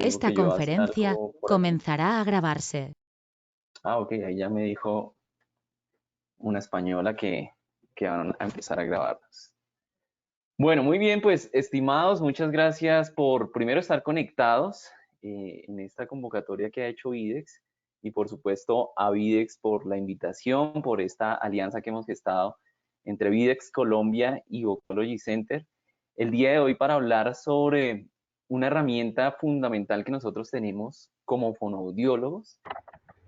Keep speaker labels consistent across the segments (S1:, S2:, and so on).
S1: Tengo
S2: Esta
S1: que yo hacer
S2: conferencia
S1: algo por aquí.
S2: comenzará a grabarse.
S1: Ah, ok, ahí ya me dijo una española que van a empezar a grabarnos. Bueno, muy bien, pues estimados, muchas gracias por primero estar conectados en esta convocatoria que ha hecho Videx y por supuesto a Videx por la invitación, por esta alianza que hemos gestado entre Videx Colombia y Vocology Center. El día de hoy para hablar sobre una herramienta fundamental que nosotros tenemos como fonoaudiólogos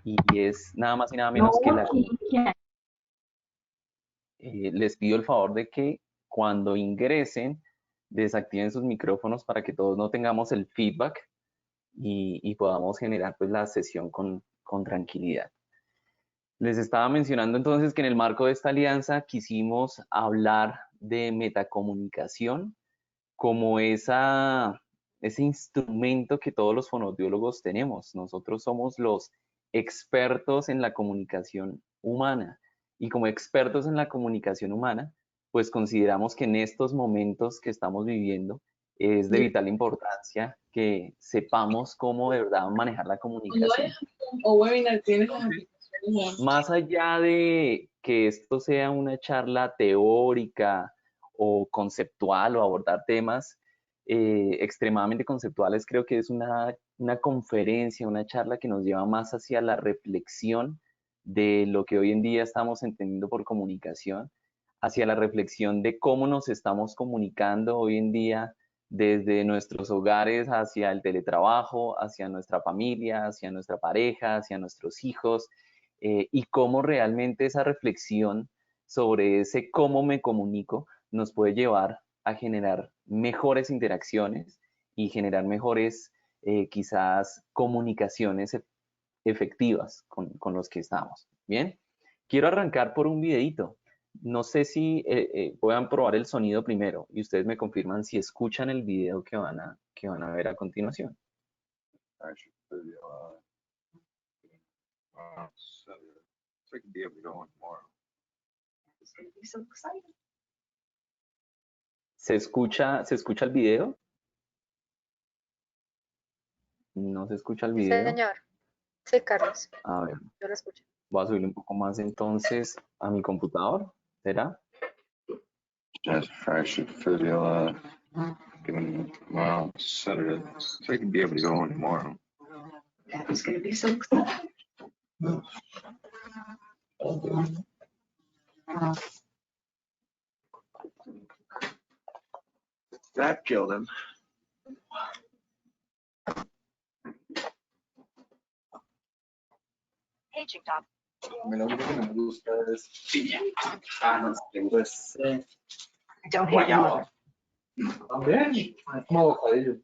S1: y es nada más y nada menos que la comunicación. Les pido el favor de que cuando ingresen desactiven sus micrófonos para que todos no tengamos el feedback y podamos generar pues la sesión con tranquilidad. Les estaba mencionando entonces que en el marco de esta alianza quisimos hablar de metacomunicación como ese instrumento que todos los fonoaudiólogos tenemos. Nosotros somos los expertos en la comunicación humana y como expertos en la comunicación humana, pues consideramos que en estos momentos que estamos viviendo es de vital importancia que sepamos cómo de verdad manejar la comunicación.
S3: O webinar tienes las aplicaciones.
S1: Más allá de que esto sea una charla teórica o conceptual o abordar temas extremadamente conceptuales, creo que es una conferencia, una charla que nos lleva más hacia la reflexión de lo que hoy en día estamos entendiendo por comunicación, hacia la reflexión de cómo nos estamos comunicando hoy en día desde nuestros hogares hacia el teletrabajo, hacia nuestra familia, hacia nuestra pareja, hacia nuestros hijos, y cómo realmente esa reflexión sobre ese cómo me comunico nos puede llevar a generar mejores interacciones y generar mejores quizás comunicaciones efectivas con los que estamos. Bien, quiero arrancar por un videito. No sé si puedan probar el sonido primero y ustedes me confirman si escuchan el video que van a ver a continuación. ¿Se escucha el video? ¿No se escucha el
S4: Sí,
S1: video?
S4: señor. Sí, Carlos,
S1: A ver,
S4: yo lo escucho.
S1: voy a subir un poco más entonces a mi computador. ¿Será?
S5: Just fresh video, given tomorrow, Saturday, so I can be able to go in tomorrow.
S3: That is going to be so exciting.
S5: That killed him.
S4: Paging top.
S5: A mí lo único que no me gusta es piña. Ah, no, tengo ese
S3: Don't hate
S5: guayaba. También, es como bocadillo.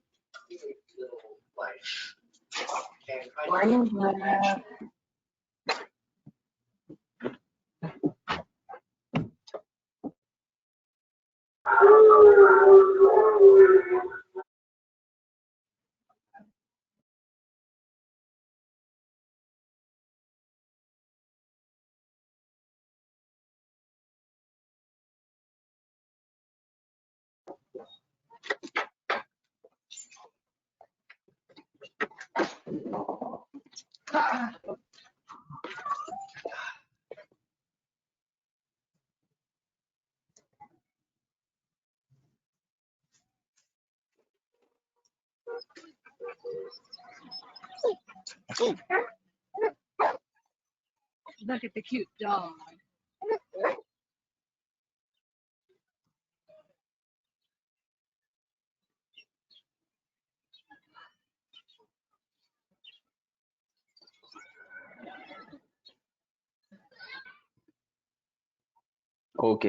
S3: Look at the cute dog.
S1: Ok.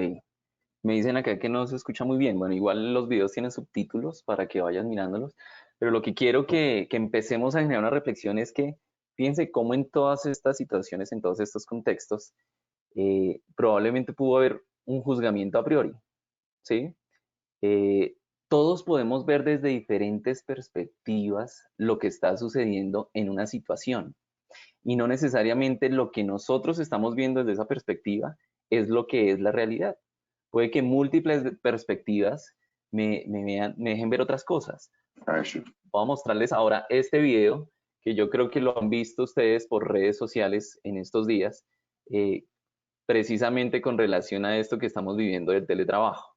S1: Me dicen acá que no se escucha muy bien. Bueno, igual los videos tienen subtítulos para que vayan mirándolos. Pero lo que quiero que empecemos a generar una reflexión es que fíjense cómo en todas estas situaciones, en todos estos contextos, probablemente pudo haber un juzgamiento a priori, ¿sí? Todos podemos ver desde diferentes perspectivas lo que está sucediendo en una situación y no necesariamente lo que nosotros estamos viendo desde esa perspectiva es lo que es la realidad. Puede que múltiples perspectivas me dejen ver otras cosas. Voy a mostrarles ahora este video, que yo creo que lo han visto ustedes por redes sociales en estos días, precisamente con relación a esto que estamos viviendo del teletrabajo.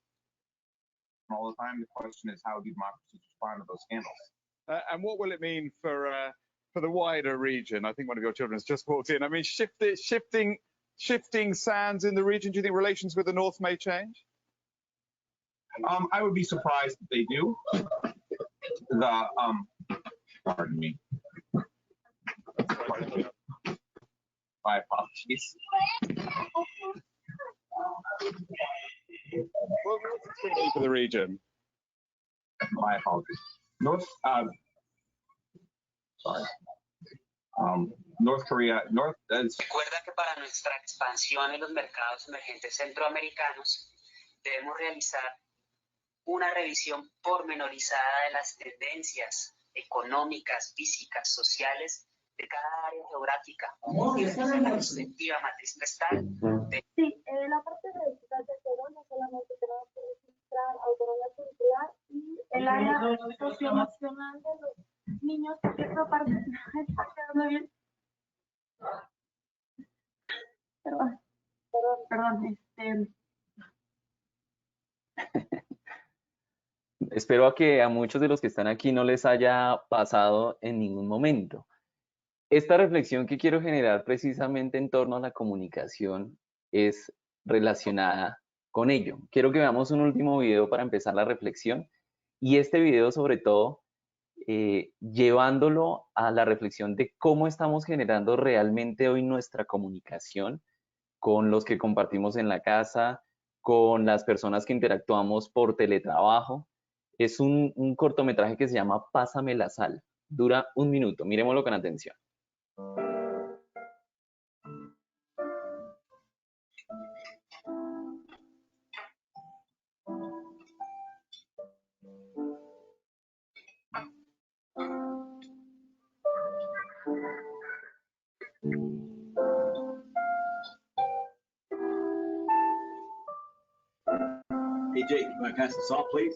S5: All the time, the question is how democracies respond to those scandals.
S2: And what will it mean for the wider region? I think one of your children has just walked in. I mean, shifting sands in the region. Do you think relations with the North may change?
S5: I would be surprised if they do. Pardon me. My apologies.
S2: Well, what's it mean for the region?
S5: My apologies. North Korea,
S6: Recuerda que para nuestra expansión en los mercados emergentes centroamericanos debemos realizar una revisión pormenorizada de las tendencias económicas, físicas, sociales de cada área geográfica, desde la perspectiva matriz gestal.
S7: Sí, la parte de equidad de cero no solamente tenemos que registrar autonomía cultural y el área socioemocional de los niños, porque esta parte está quedando bien. Perdón.
S1: Espero que a muchos de los que están aquí no les haya pasado en ningún momento. Esta reflexión que quiero generar precisamente en torno a la comunicación es relacionada con ello. Quiero que veamos un último video para empezar la reflexión, y este video sobre todo llevándolo a la reflexión de cómo estamos generando realmente hoy nuestra comunicación con los que compartimos en la casa, con las personas que interactuamos por teletrabajo. Es un cortometraje que se llama Pásame la sal. Dura 1 minuto. Miremoslo con atención.
S8: Hey Jake, you want to pass the salt, please?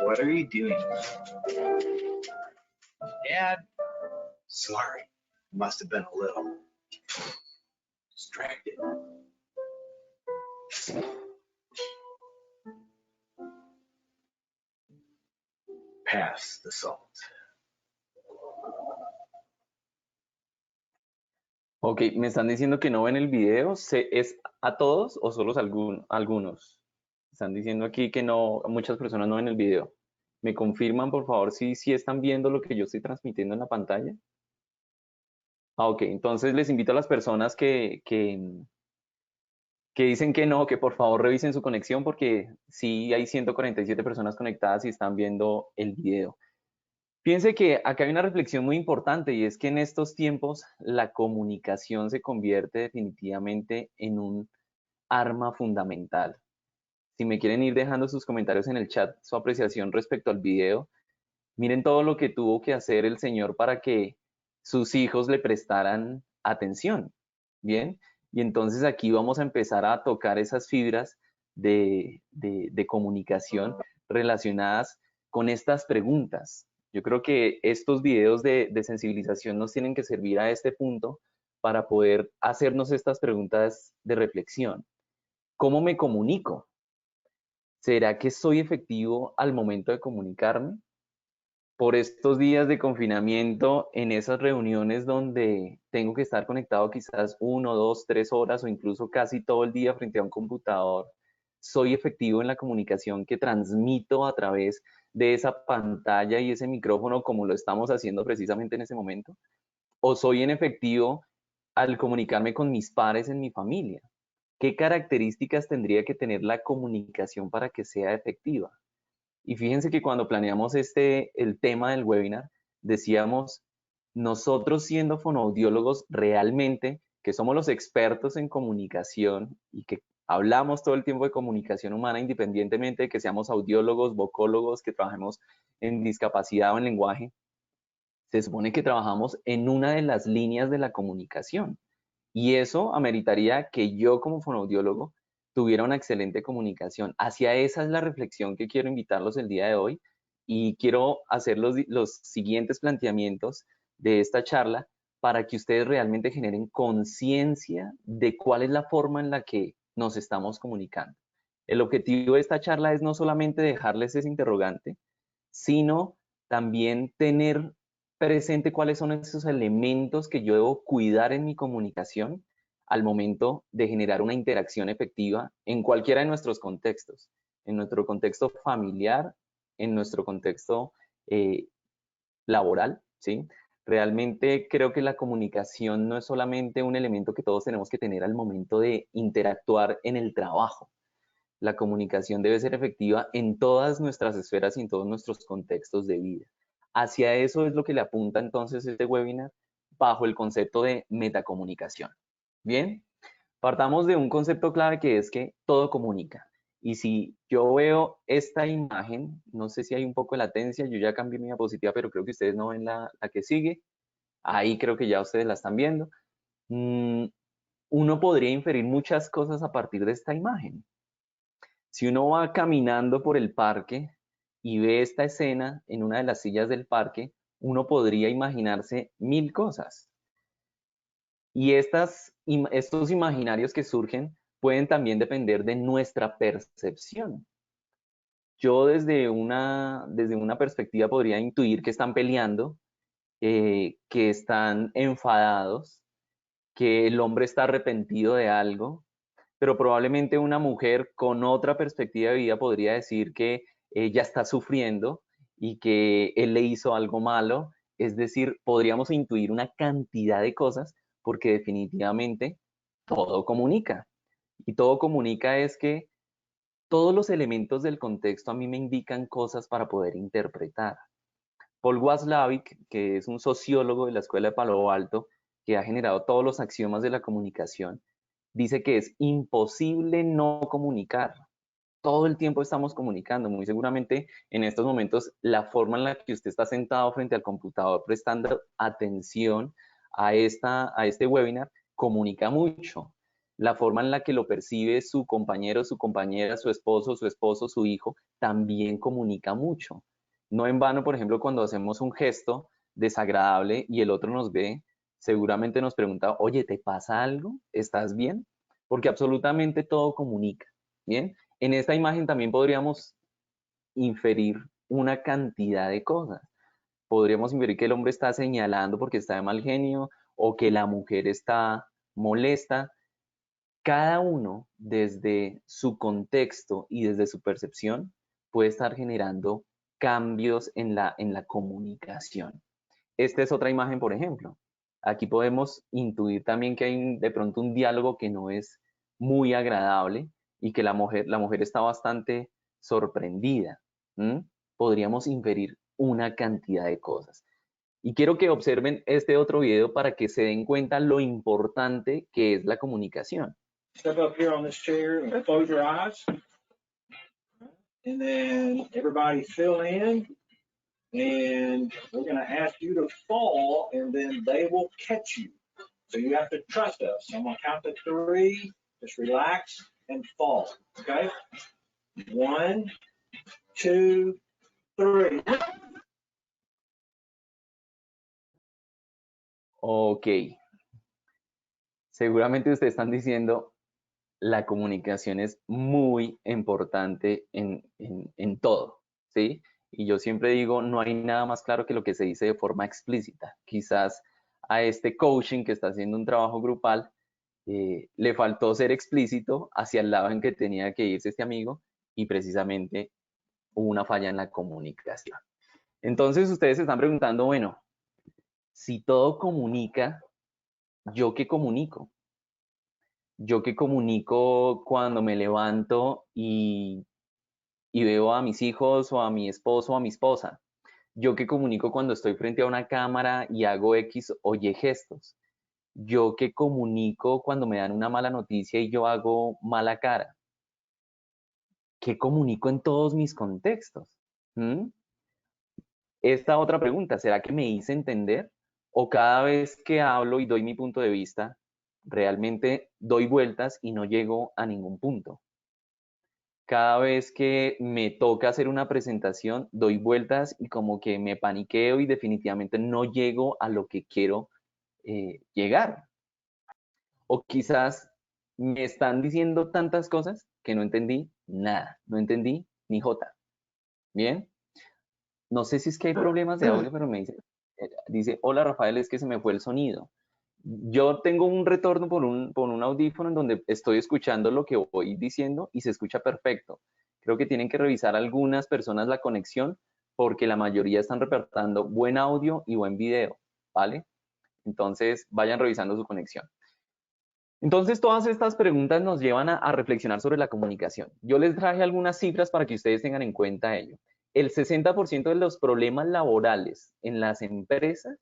S8: What are you doing? Dad? Sorry. Must have been a little distracted. Pass the salt.
S1: Ok, me están diciendo que no ven el video. ¿Es a todos o solo algunos? Están diciendo aquí que no, muchas personas no ven el video. ¿Me confirman, por favor, si están viendo lo que yo estoy transmitiendo en la pantalla? Ok, entonces les invito a las personas que dicen que no, que por favor revisen su conexión, porque sí hay 147 personas conectadas y están viendo el video. Fíjense que acá hay una reflexión muy importante, y es que en estos tiempos la comunicación se convierte definitivamente en un arma fundamental. Si me quieren ir dejando sus comentarios en el chat, su apreciación respecto al video, miren todo lo que tuvo que hacer el Señor para que sus hijos le prestaran atención, ¿bien? Y entonces aquí vamos a empezar a tocar esas fibras de comunicación relacionadas con estas preguntas. Yo creo que estos videos de sensibilización nos tienen que servir a este punto para poder hacernos estas preguntas de reflexión. ¿Cómo me comunico? ¿Será que soy efectivo al momento de comunicarme? Por estos días de confinamiento, en esas reuniones donde tengo que estar conectado quizás 1, 2, 3 horas o incluso casi todo el día frente a un computador, ¿soy efectivo en la comunicación que transmito a través de esa pantalla y ese micrófono como lo estamos haciendo precisamente en ese momento? ¿O soy inefectivo al comunicarme con mis pares en mi familia? ¿qué características tendría que tener la comunicación para que sea efectiva? Y fíjense que cuando planeamos el tema del webinar, decíamos, nosotros siendo fonoaudiólogos realmente, que somos los expertos en comunicación y que hablamos todo el tiempo de comunicación humana, independientemente de que seamos audiólogos, vocólogos, que trabajemos en discapacidad o en lenguaje, se supone que trabajamos en una de las líneas de la comunicación. Y eso ameritaría que yo como fonoaudiólogo tuviera una excelente comunicación. Hacia esa es la reflexión que quiero invitarlos el día de hoy y quiero hacer los siguientes planteamientos de esta charla para que ustedes realmente generen conciencia de cuál es la forma en la que nos estamos comunicando. El objetivo de esta charla es no solamente dejarles ese interrogante, sino también tener presente cuáles son esos elementos que yo debo cuidar en mi comunicación al momento de generar una interacción efectiva en cualquiera de nuestros contextos, en nuestro contexto familiar, en nuestro contexto laboral, ¿sí? Realmente creo que la comunicación no es solamente un elemento que todos tenemos que tener al momento de interactuar en el trabajo. La comunicación debe ser efectiva en todas nuestras esferas y en todos nuestros contextos de vida. Hacia eso es lo que le apunta entonces este webinar bajo el concepto de metacomunicación. Bien, partamos de un concepto clave que es que todo comunica. Y si yo veo esta imagen, no sé si hay un poco de latencia, yo ya cambié mi diapositiva, pero creo que ustedes no ven la que sigue. Ahí creo que ya ustedes la están viendo. Uno podría inferir muchas cosas a partir de esta imagen. Si uno va caminando por el parque y ve esta escena en una de las sillas del parque, uno podría imaginarse 1000 cosas. Y estos imaginarios que surgen pueden también depender de nuestra percepción. Yo desde una perspectiva podría intuir que están peleando, que están enfadados, que el hombre está arrepentido de algo, pero probablemente una mujer con otra perspectiva de vida podría decir que ella está sufriendo y que él le hizo algo malo. Es decir, podríamos intuir una cantidad de cosas porque definitivamente todo comunica. Y todo comunica es que todos los elementos del contexto a mí me indican cosas para poder interpretar. Paul Watzlawick, que es un sociólogo de la Escuela de Palo Alto, que ha generado todos los axiomas de la comunicación, dice que es imposible no comunicar. Todo el tiempo estamos comunicando. Muy seguramente en estos momentos la forma en la que usted está sentado frente al computador prestando atención a este webinar comunica mucho. La forma en la que lo percibe su compañero, su compañera, su esposo, su hijo, también comunica mucho. No en vano, por ejemplo, cuando hacemos un gesto desagradable y el otro nos ve, seguramente nos pregunta, oye, ¿te pasa algo? ¿Estás bien? Porque absolutamente todo comunica. Bien, en esta imagen también podríamos inferir una cantidad de cosas. Podríamos inferir que el hombre está señalando porque está de mal genio o que la mujer está molesta. Cada uno, desde su contexto y desde su percepción, puede estar generando cambios en la comunicación. Esta es otra imagen, por ejemplo. Aquí podemos intuir también que hay de pronto un diálogo que no es muy agradable y que la mujer está bastante sorprendida. Podríamos inferir una cantidad de cosas. Y quiero que observen este otro video para que se den cuenta lo importante que es la comunicación.
S9: Step up here on this chair and close your eyes. And then everybody fill in. And we're going to ask you to fall, and then they will catch you. So you have to trust us. I'm going to count to 3. Just relax and fall. Okay? 1, 2, 3.
S1: Ok. Seguramente ustedes están diciendo, la comunicación es muy importante en todo, ¿sí? Y yo siempre digo, no hay nada más claro que lo que se dice de forma explícita. Quizás a este coaching que está haciendo un trabajo grupal le faltó ser explícito hacia el lado en que tenía que irse este amigo y precisamente hubo una falla en la comunicación. Entonces ustedes se están preguntando, bueno, si todo comunica, ¿yo qué comunico? Yo que comunico cuando me levanto y veo a mis hijos o a mi esposo o a mi esposa. Yo que comunico cuando estoy frente a una cámara y hago X o Y gestos. Yo que comunico cuando me dan una mala noticia y yo hago mala cara. ¿Qué comunico en todos mis contextos? ¿Mm? Esta otra pregunta, ¿será que me hice entender? ¿O cada vez que hablo y doy mi punto de vista, realmente doy vueltas y no llego a ningún punto? Cada vez que me toca hacer una presentación, doy vueltas y como que me paniqueo y definitivamente no llego a lo que quiero llegar. O quizás me están diciendo tantas cosas que no entendí nada, no entendí ni jota. Bien, no sé si es que hay problemas de audio, pero me dice, hola Rafael, es que se me fue el sonido. Yo tengo un retorno por un audífono en donde estoy escuchando lo que voy diciendo y se escucha perfecto. Creo que tienen que revisar algunas personas la conexión porque la mayoría están reportando buen audio y buen video, ¿vale? Entonces, vayan revisando su conexión. Entonces, todas estas preguntas nos llevan a reflexionar sobre la comunicación. Yo les traje algunas cifras para que ustedes tengan en cuenta ello. El 60% de los problemas laborales en las empresas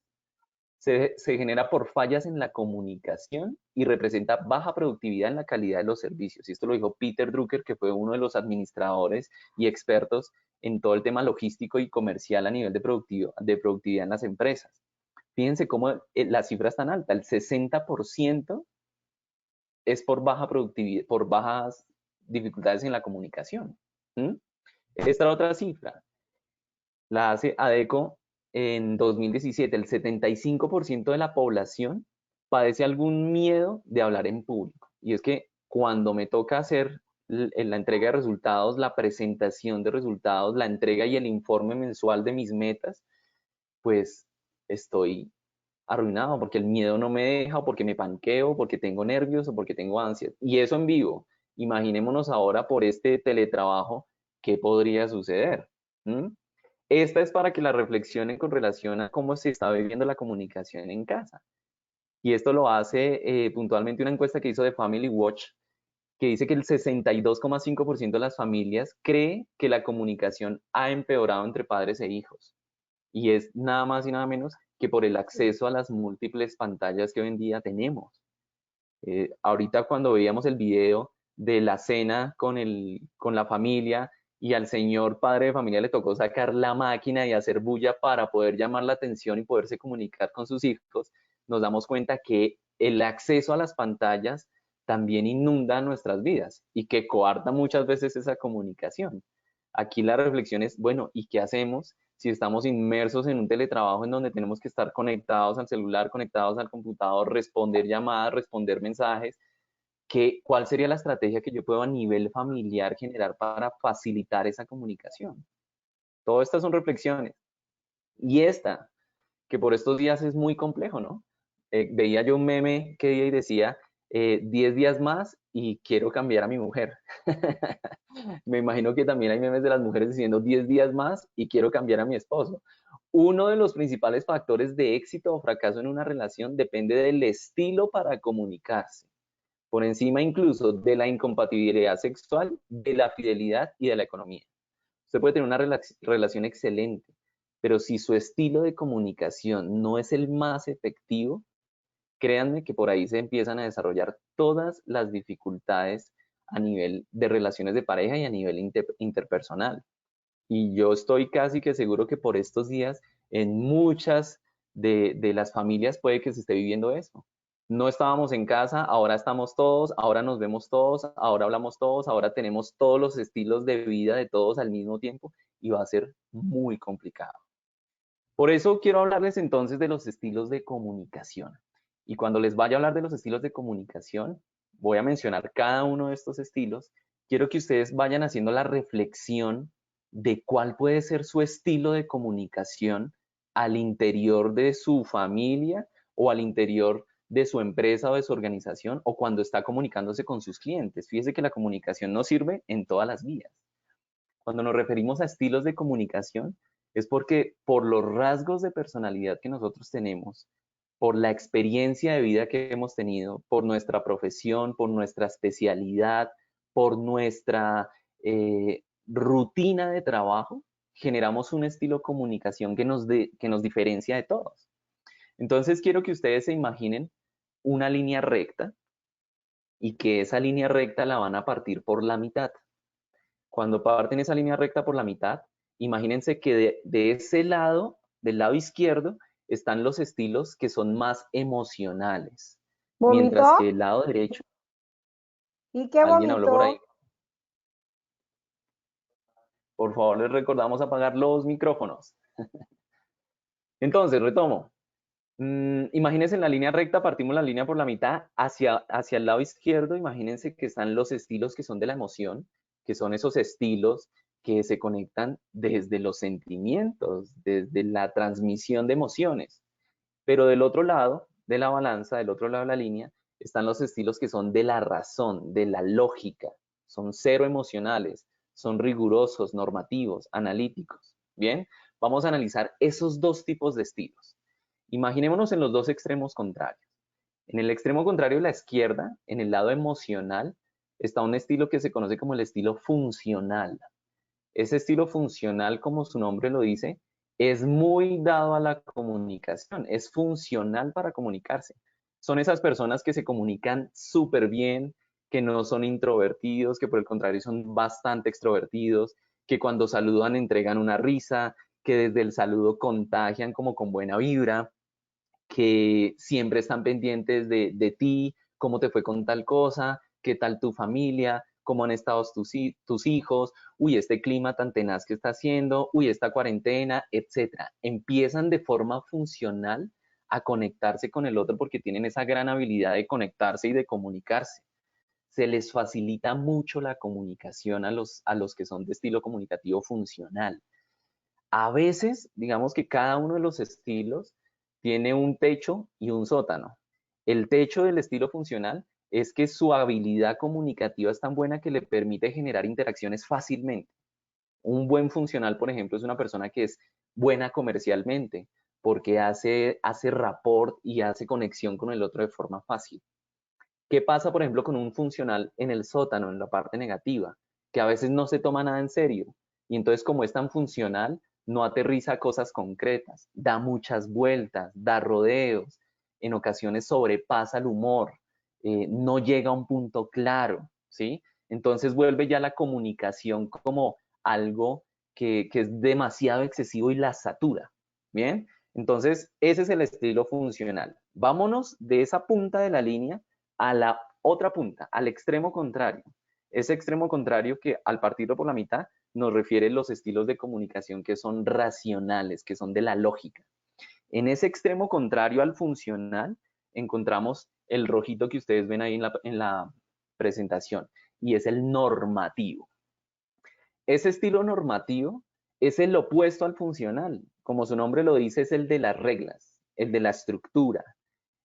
S1: se genera por fallas en la comunicación y representa baja productividad en la calidad de los servicios. Y esto lo dijo Peter Drucker, que fue uno de los administradores y expertos en todo el tema logístico y comercial a nivel de productividad en las empresas. Fíjense cómo la cifra es tan alta, el 60% es por baja productividad, por bajas dificultades en la comunicación. ¿Mm? Esta otra cifra la hace ADECO en 2017. El 75% de la población padece algún miedo de hablar en público. Y es que cuando me toca hacer la entrega de resultados, la presentación de resultados, la entrega y el informe mensual de mis metas, pues estoy arruinado porque el miedo no me deja, o porque me panqueo, porque tengo nervios o porque tengo ansias. Y eso en vivo. Imaginémonos ahora por este teletrabajo, ¿qué podría suceder? ¿Mm? Esta es para que la reflexionen con relación a cómo se está viviendo la comunicación en casa. Y esto lo hace puntualmente una encuesta que hizo de Family Watch, que dice que el 62,5% de las familias cree que la comunicación ha empeorado entre padres e hijos. Y es nada más y nada menos que por el acceso a las múltiples pantallas que hoy en día tenemos. Ahorita cuando veíamos el video de la cena con la familia y al señor padre de familia le tocó sacar la máquina y hacer bulla para poder llamar la atención y poderse comunicar con sus hijos, nos damos cuenta que el acceso a las pantallas también inunda nuestras vidas y que coarta muchas veces esa comunicación. Aquí la reflexión es, bueno, ¿y qué hacemos si estamos inmersos en un teletrabajo en donde tenemos que estar conectados al celular, conectados al computador, responder llamadas, responder mensajes? ¿Cuál sería la estrategia que yo puedo a nivel familiar generar para facilitar esa comunicación? Todas estas son reflexiones. Y esta, que por estos días es muy complejo, ¿no? Veía yo un meme que día y decía, 10 días más y quiero cambiar a mi mujer. Me imagino que también hay memes de las mujeres diciendo 10 días más y quiero cambiar a mi esposo. Uno de los principales factores de éxito o fracaso en una relación depende del estilo para comunicarse, por encima incluso de la incompatibilidad sexual, de la fidelidad y de la economía. Usted puede tener una relación excelente, pero si su estilo de comunicación no es el más efectivo, créanme que por ahí se empiezan a desarrollar todas las dificultades a nivel de relaciones de pareja y a nivel interpersonal. Y yo estoy casi que seguro que por estos días en muchas de las familias puede que se esté viviendo eso. No estábamos en casa, ahora estamos todos, ahora nos vemos todos, ahora hablamos todos, ahora tenemos todos los estilos de vida de todos al mismo tiempo y va a ser muy complicado. Por eso quiero hablarles entonces de los estilos de comunicación. Y cuando les vaya a hablar de los estilos de comunicación, voy a mencionar cada uno de estos estilos. Quiero que ustedes vayan haciendo la reflexión de cuál puede ser su estilo de comunicación al interior de su familia o al interior de su empresa o de su organización o cuando está comunicándose con sus clientes. Fíjese que la comunicación nos sirve en todas las vías. Cuando nos referimos a estilos de comunicación, es porque por los rasgos de personalidad que nosotros tenemos, por la experiencia de vida que hemos tenido, por nuestra profesión, por nuestra especialidad, por nuestra rutina de trabajo, generamos un estilo de comunicación que nos diferencia de todos. Entonces quiero que ustedes se imaginen una línea recta y que esa línea recta la van a partir por la mitad. Cuando parten esa línea recta por la mitad, imagínense que de ese lado, del lado izquierdo, están los estilos que son más emocionales. Mientras
S10: ¿Vomitó?
S1: que el lado derecho,
S10: ¿Y qué
S1: ¿alguien habló por ahí?
S10: vomitó?
S1: Por favor, les recordamos apagar los micrófonos. Entonces, retomo. Imagínense en la línea recta, partimos la línea por la mitad, hacia el lado izquierdo, imagínense que están los estilos que son de la emoción, que son esos estilos que se conectan desde los sentimientos, desde la transmisión de emociones. Pero del otro lado de la balanza, del otro lado de la línea, están los estilos que son de la razón, de la lógica, son cero emocionales, son rigurosos, normativos, analíticos. Bien, vamos a analizar esos dos tipos de estilos. Imaginémonos en los dos extremos contrarios. En el extremo contrario, la izquierda, en el lado emocional, está un estilo que se conoce como el estilo funcional. Ese estilo funcional, como su nombre lo dice, es muy dado a la comunicación, es funcional para comunicarse. Son esas personas que se comunican súper bien, que no son introvertidos, que por el contrario son bastante extrovertidos, que cuando saludan entregan una risa, que desde el saludo contagian como con buena vibra, que siempre están pendientes de ti, cómo te fue con tal cosa, qué tal tu familia, cómo han estado tus hijos, uy, este clima tan tenaz que está haciendo, uy, esta cuarentena, etcétera. Empiezan de forma funcional a conectarse con el otro porque tienen esa gran habilidad de conectarse y de comunicarse. Se les facilita mucho la comunicación a los que son de estilo comunicativo funcional. A veces, digamos que cada uno de los estilos tiene un techo y un sótano. El techo del estilo funcional es que su habilidad comunicativa es tan buena que le permite generar interacciones fácilmente. Un buen funcional, por ejemplo, es una persona que es buena comercialmente porque hace rapport y hace conexión con el otro de forma fácil. ¿Qué pasa, por ejemplo, con un funcional en el sótano, en la parte negativa? Que a veces no se toma nada en serio. Y entonces, como es tan funcional, no aterriza cosas concretas, da muchas vueltas, da rodeos, en ocasiones sobrepasa el humor, no llega a un punto claro, ¿sí? Entonces vuelve ya la comunicación como algo que es demasiado excesivo y la satura, ¿bien? Entonces, ese es el estilo funcional. Vámonos de esa punta de la línea a la otra punta, al extremo contrario. Ese extremo contrario que al partirlo por la mitad nos refiere los estilos de comunicación que son racionales, que son de la lógica. En ese extremo contrario al funcional encontramos el rojito que ustedes ven ahí en la presentación y es el normativo. Ese estilo normativo es el opuesto al funcional. Como su nombre lo dice, es el de las reglas, el de la estructura,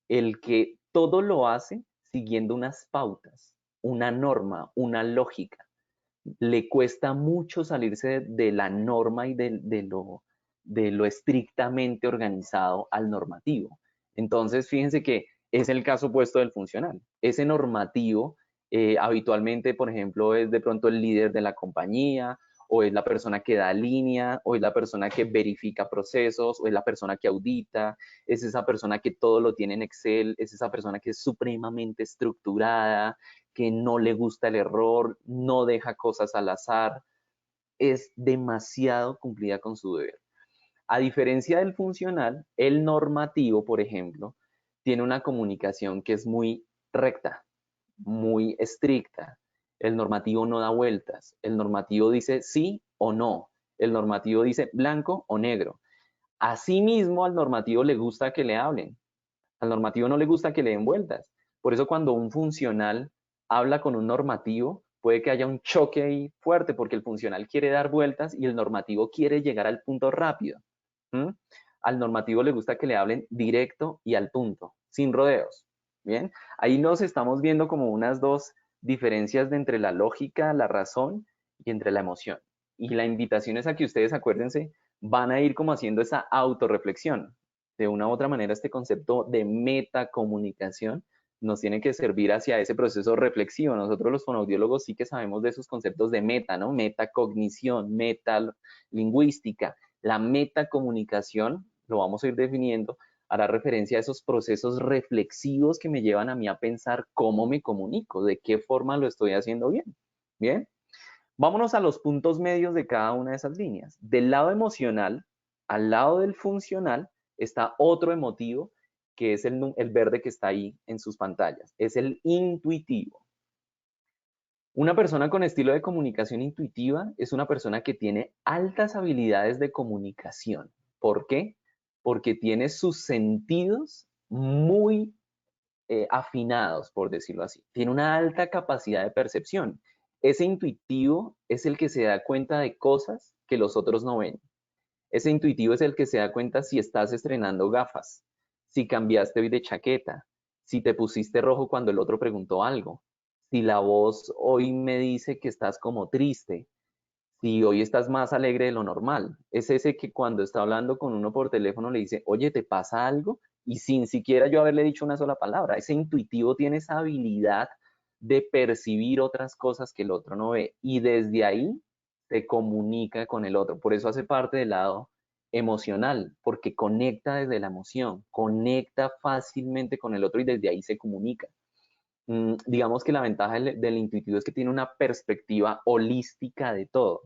S1: el que todo lo hace siguiendo unas pautas, una norma, una lógica. Le cuesta mucho salirse de la norma y de lo estrictamente organizado al normativo. Entonces, fíjense que es el caso opuesto del funcional. Ese normativo habitualmente, por ejemplo, es de pronto el líder de la compañía, o es la persona que da línea, o es la persona que verifica procesos, o es la persona que audita, es esa persona que todo lo tiene en Excel, es esa persona que es supremamente estructurada, que no le gusta el error, no deja cosas al azar, es demasiado cumplida con su deber. A diferencia del funcional, el normativo, por ejemplo, tiene una comunicación que es muy recta, muy estricta. El normativo no da vueltas. El normativo dice sí o no. El normativo dice blanco o negro. Asimismo, al normativo le gusta que le hablen. Al normativo no le gusta que le den vueltas. Por eso cuando un funcional habla con un normativo, puede que haya un choque ahí fuerte porque el funcional quiere dar vueltas y el normativo quiere llegar al punto rápido. Al normativo le gusta que le hablen directo y al punto, sin rodeos. Bien, ahí nos estamos viendo como unas dos diferencias de entre la lógica, la razón y entre la emoción. Y la invitación es a que ustedes, acuérdense, van a ir como haciendo esa autorreflexión. De una u otra manera, este concepto de metacomunicación nos tiene que servir hacia ese proceso reflexivo. Nosotros los fonoaudiólogos sí que sabemos de esos conceptos de meta, ¿no? Metacognición, metalingüística. La metacomunicación, lo vamos a ir definiendo, hará referencia a esos procesos reflexivos que me llevan a mí a pensar cómo me comunico, de qué forma lo estoy haciendo bien. ¿Bien? Vámonos a los puntos medios de cada una de esas líneas. Del lado emocional, al lado del funcional, está otro emotivo, que es el verde que está ahí en sus pantallas. Es el intuitivo. Una persona con estilo de comunicación intuitiva es una persona que tiene altas habilidades de comunicación. ¿Por qué? Porque tiene sus sentidos muy afinados, por decirlo así. Tiene una alta capacidad de percepción. Ese intuitivo es el que se da cuenta de cosas que los otros no ven. Ese intuitivo es el que se da cuenta si estás estrenando gafas, si cambiaste hoy de chaqueta, si te pusiste rojo cuando el otro preguntó algo, si la voz hoy me dice que estás como triste, si hoy estás más alegre de lo normal. Es ese que cuando está hablando con uno por teléfono le dice, oye, ¿te pasa algo? Y sin siquiera yo haberle dicho una sola palabra. Ese intuitivo tiene esa habilidad de percibir otras cosas que el otro no ve. Y desde ahí se comunica con el otro. Por eso hace parte del lado emocional, porque conecta desde la emoción, conecta fácilmente con el otro y desde ahí se comunica. Digamos que la ventaja del intuitivo es que tiene una perspectiva holística de todo.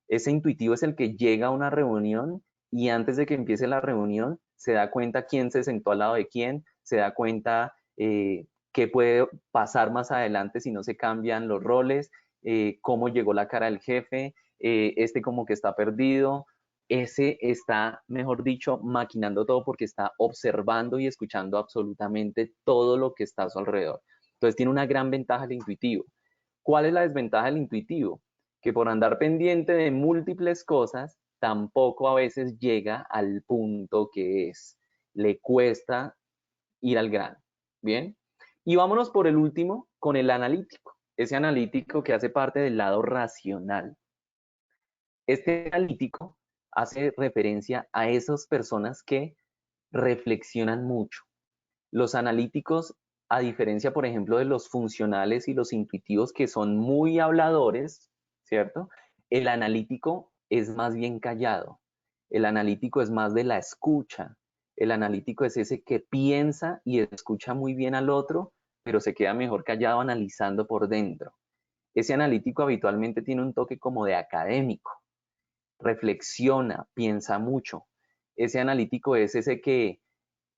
S1: Ese intuitivo es el que llega a una reunión y antes de que empiece la reunión se da cuenta quién se sentó al lado de quién, se da cuenta qué puede pasar más adelante si no se cambian los roles, cómo llegó la cara del jefe, este como que está perdido. Ese está, mejor dicho, maquinando todo porque está observando y escuchando absolutamente todo lo que está a su alrededor. Entonces tiene una gran ventaja el intuitivo. ¿Cuál es la desventaja del intuitivo? Que por andar pendiente de múltiples cosas, tampoco a veces llega al punto que es. Le cuesta ir al grano. ¿Bien? Y vámonos por el último, con el analítico. Ese analítico que hace parte del lado racional. Este analítico hace referencia a esas personas que reflexionan mucho. Los analíticos, a diferencia, por ejemplo, de los funcionales y los intuitivos que son muy habladores, ¿cierto? El analítico es más bien callado. El analítico es más de la escucha. El analítico es ese que piensa y escucha muy bien al otro, pero se queda mejor callado analizando por dentro. Ese analítico habitualmente tiene un toque como de académico. Reflexiona, piensa mucho. Ese analítico es ese que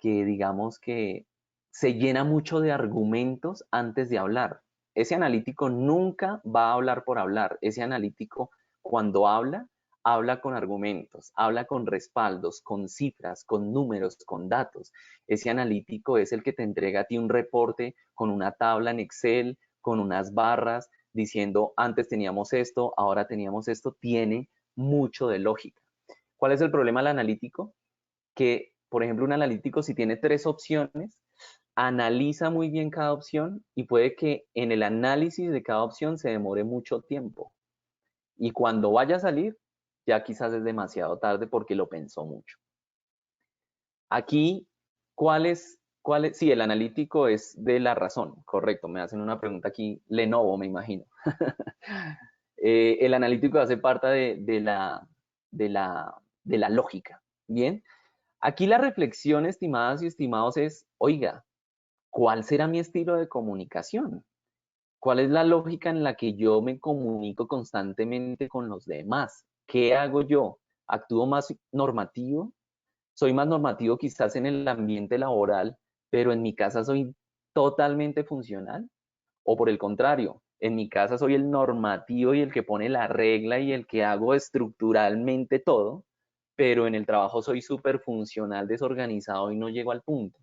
S1: digamos que se llena mucho de argumentos antes de hablar. Ese analítico nunca va a hablar por hablar. Ese analítico cuando habla, habla con argumentos, habla con respaldos, con cifras, con números, con datos. Ese analítico es el que te entrega a ti un reporte con una tabla en Excel, con unas barras, diciendo antes teníamos esto, ahora teníamos esto. Tiene mucho de lógica. ¿Cuál es el problema del analítico? Que, por ejemplo, un analítico si tiene 3 opciones, analiza muy bien cada opción y puede que en el análisis de cada opción se demore mucho tiempo. Y cuando vaya a salir, ya quizás es demasiado tarde porque lo pensó mucho. Aquí, ¿cuál es? Sí, el analítico es de la razón, correcto. Me hacen una pregunta aquí, Lenovo, me imagino. El analítico hace parte de la lógica, ¿bien? Aquí la reflexión, estimadas y estimados, es, oiga, ¿cuál será mi estilo de comunicación? ¿Cuál es la lógica en la que yo me comunico constantemente con los demás? ¿Qué hago yo? ¿Actúo más normativo? ¿Soy más normativo quizás en el ambiente laboral, pero en mi casa soy totalmente funcional? ¿O por el contrario, en mi casa soy el normativo y el que pone la regla y el que hago estructuralmente todo, pero en el trabajo soy súper funcional, desorganizado y no llego al punto?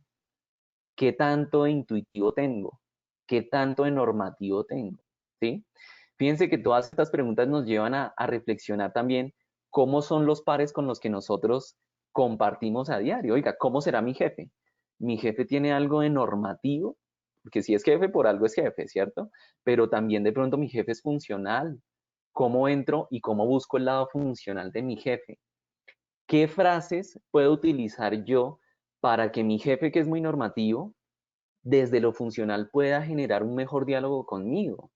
S1: ¿Qué tanto de intuitivo tengo? ¿Qué tanto de normativo tengo? ¿Sí? Fíjense que todas estas preguntas nos llevan a reflexionar también cómo son los pares con los que nosotros compartimos a diario. Oiga, ¿cómo será mi jefe? ¿Mi jefe tiene algo de normativo? Porque si es jefe, por algo es jefe, ¿cierto? Pero también de pronto mi jefe es funcional. ¿Cómo entro y cómo busco el lado funcional de mi jefe? ¿Qué frases puedo utilizar yo para que mi jefe, que es muy normativo, desde lo funcional pueda generar un mejor diálogo conmigo.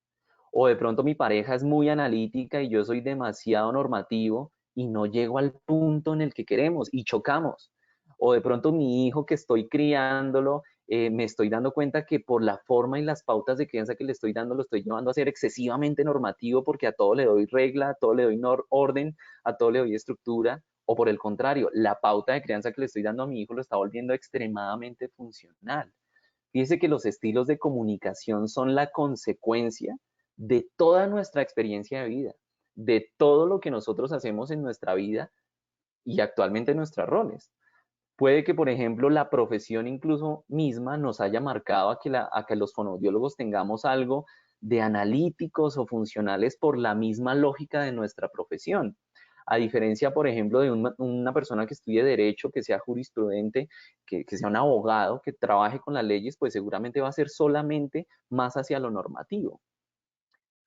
S1: O de pronto mi pareja es muy analítica y yo soy demasiado normativo y no llego al punto en el que queremos y chocamos. O de pronto mi hijo que estoy criándolo, me estoy dando cuenta que por la forma y las pautas de crianza que le estoy dando, lo estoy llevando a ser excesivamente normativo porque a todo le doy regla, a todo le doy orden, a todo le doy estructura. O por el contrario, la pauta de crianza que le estoy dando a mi hijo lo está volviendo extremadamente funcional. Fíjese que los estilos de comunicación son la consecuencia de toda nuestra experiencia de vida, de todo lo que nosotros hacemos en nuestra vida y actualmente en nuestros roles. Puede que, por ejemplo, la profesión incluso misma nos haya marcado a que los fonoaudiólogos tengamos algo de analíticos o funcionales por la misma lógica de nuestra profesión. A diferencia, por ejemplo, de una persona que estudie derecho, que sea jurisprudente, que sea un abogado, que trabaje con las leyes, pues seguramente va a ser solamente más hacia lo normativo.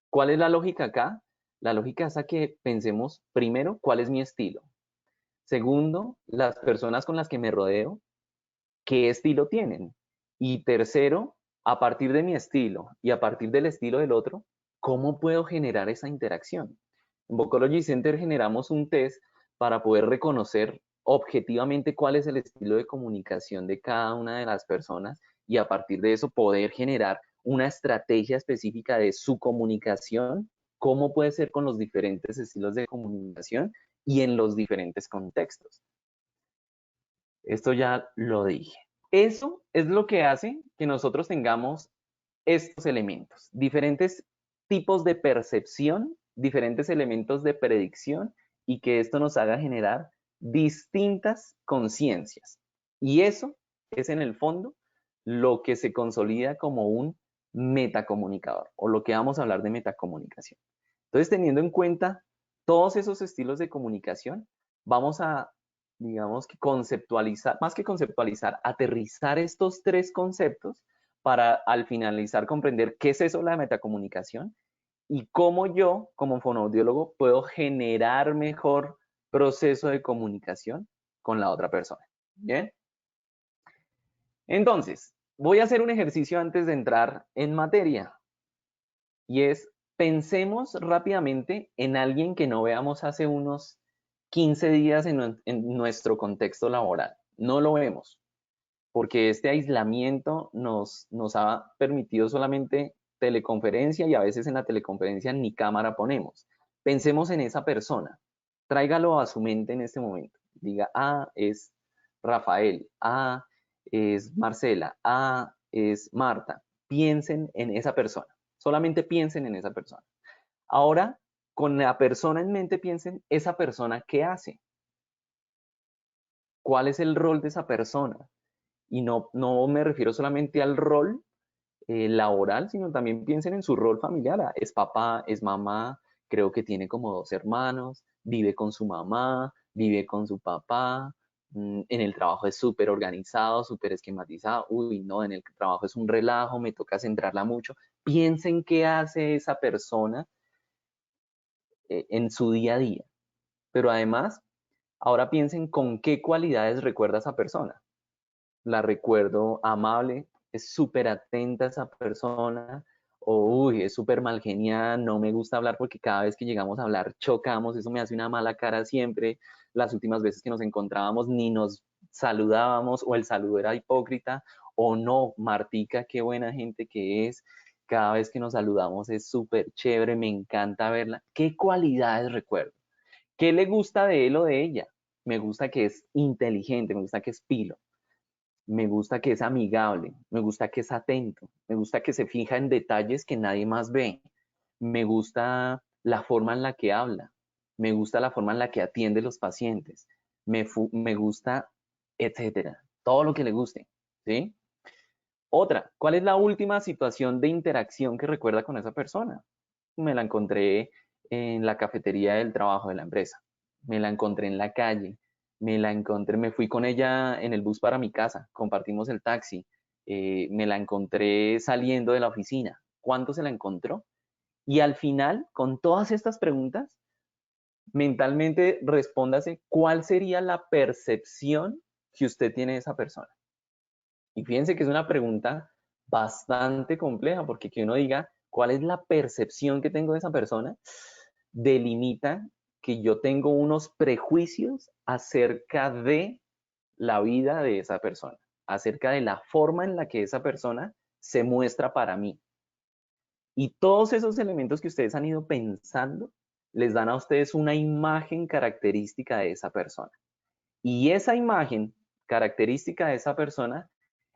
S1: ¿Cuál es la lógica acá? La lógica es a que pensemos primero cuál es mi estilo. Segundo, las personas con las que me rodeo, ¿qué estilo tienen? Y tercero, a partir de mi estilo y a partir del estilo del otro, ¿cómo puedo generar esa interacción? En Vocology Center generamos un test para poder reconocer objetivamente cuál es el estilo de comunicación de cada una de las personas y a partir de eso poder generar una estrategia específica de su comunicación, cómo puede ser con los diferentes estilos de comunicación y en los diferentes contextos. Esto ya lo dije. Eso es lo que hace que nosotros tengamos estos elementos, diferentes tipos de percepción, diferentes elementos de predicción y que esto nos haga generar distintas conciencias. Y eso es en el fondo lo que se consolida como un metacomunicador o lo que vamos a hablar de metacomunicación. Entonces, teniendo en cuenta todos esos estilos de comunicación, vamos a, digamos, que conceptualizar, más que conceptualizar, aterrizar estos tres conceptos para al finalizar comprender qué es eso la metacomunicación y cómo yo, como fonoaudiólogo, puedo generar mejor proceso de comunicación con la otra persona. ¿Bien? Entonces, voy a hacer un ejercicio antes de entrar en materia y es, pensemos rápidamente en alguien que no veamos hace unos 15 días en nuestro contexto laboral. No lo vemos, porque este aislamiento nos ha permitido solamente teleconferencia y a veces en la teleconferencia ni cámara ponemos. Pensemos en esa persona. Tráigalo a su mente en este momento. Diga, es Rafael, es Marcela, es Marta. Piensen en esa persona. Solamente piensen en esa persona. Ahora, con la persona en mente, piensen, ¿esa persona qué hace? ¿Cuál es el rol de esa persona? Y no me refiero solamente al rol laboral, sino también piensen en su rol familiar. Es papá, es mamá, creo que tiene como 2 hermanos, vive con su mamá, vive con su papá, en el trabajo es súper organizado, súper esquematizado. Uy, no, en el trabajo es un relajo, me toca centrarla mucho. Piensen qué hace esa persona en su día a día. Pero además, ahora piensen con qué cualidades recuerda a esa persona. La recuerdo amable, es súper atenta a esa persona, o uy, es súper mal genial, no me gusta hablar porque cada vez que llegamos a hablar chocamos, eso me hace una mala cara siempre. Las últimas veces que nos encontrábamos ni nos saludábamos o el saludo era hipócrita, o no, Martica, qué buena gente que es, cada vez que nos saludamos es súper chévere, me encanta verla. ¿Qué cualidades recuerdo? ¿Qué le gusta de él o de ella? Me gusta que es inteligente, me gusta que es pilo. Me gusta que es amigable, me gusta que es atento, me gusta que se fija en detalles que nadie más ve, me gusta la forma en la que habla, me gusta la forma en la que atiende los pacientes, me gusta, etcétera, todo lo que le guste, ¿sí? Otra, ¿cuál es la última situación de interacción que recuerda con esa persona? Me la encontré en la cafetería del trabajo de la empresa, me la encontré en la calle, me fui con ella en el bus para mi casa, compartimos el taxi, me la encontré saliendo de la oficina. ¿Cuánto se la encontró? Y al final, con todas estas preguntas, mentalmente respóndase cuál sería la percepción que usted tiene de esa persona? Y fíjense que es una pregunta bastante compleja, porque que uno diga cuál es la percepción que tengo de esa persona, delimita que yo tengo unos prejuicios acerca de la vida de esa persona, acerca de la forma en la que esa persona se muestra para mí. Y todos esos elementos que ustedes han ido pensando les dan a ustedes una imagen característica de esa persona. Y esa imagen característica de esa persona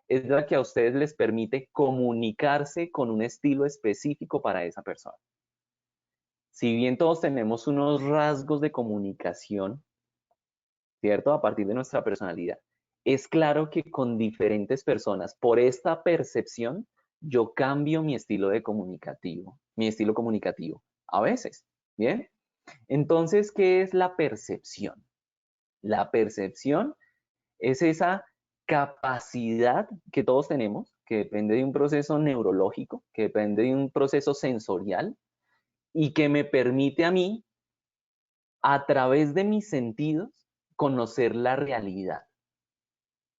S1: es la que a ustedes les permite comunicarse con un estilo específico para esa persona. Si bien todos tenemos unos rasgos de comunicación, ¿cierto? A partir de nuestra personalidad, es claro que con diferentes personas, por esta percepción, yo cambio mi estilo comunicativo, a veces, ¿bien? Entonces, ¿qué es la percepción? La percepción es esa capacidad que todos tenemos, que depende de un proceso neurológico, que depende de un proceso sensorial y que me permite a mí, a través de mis sentidos, conocer la realidad.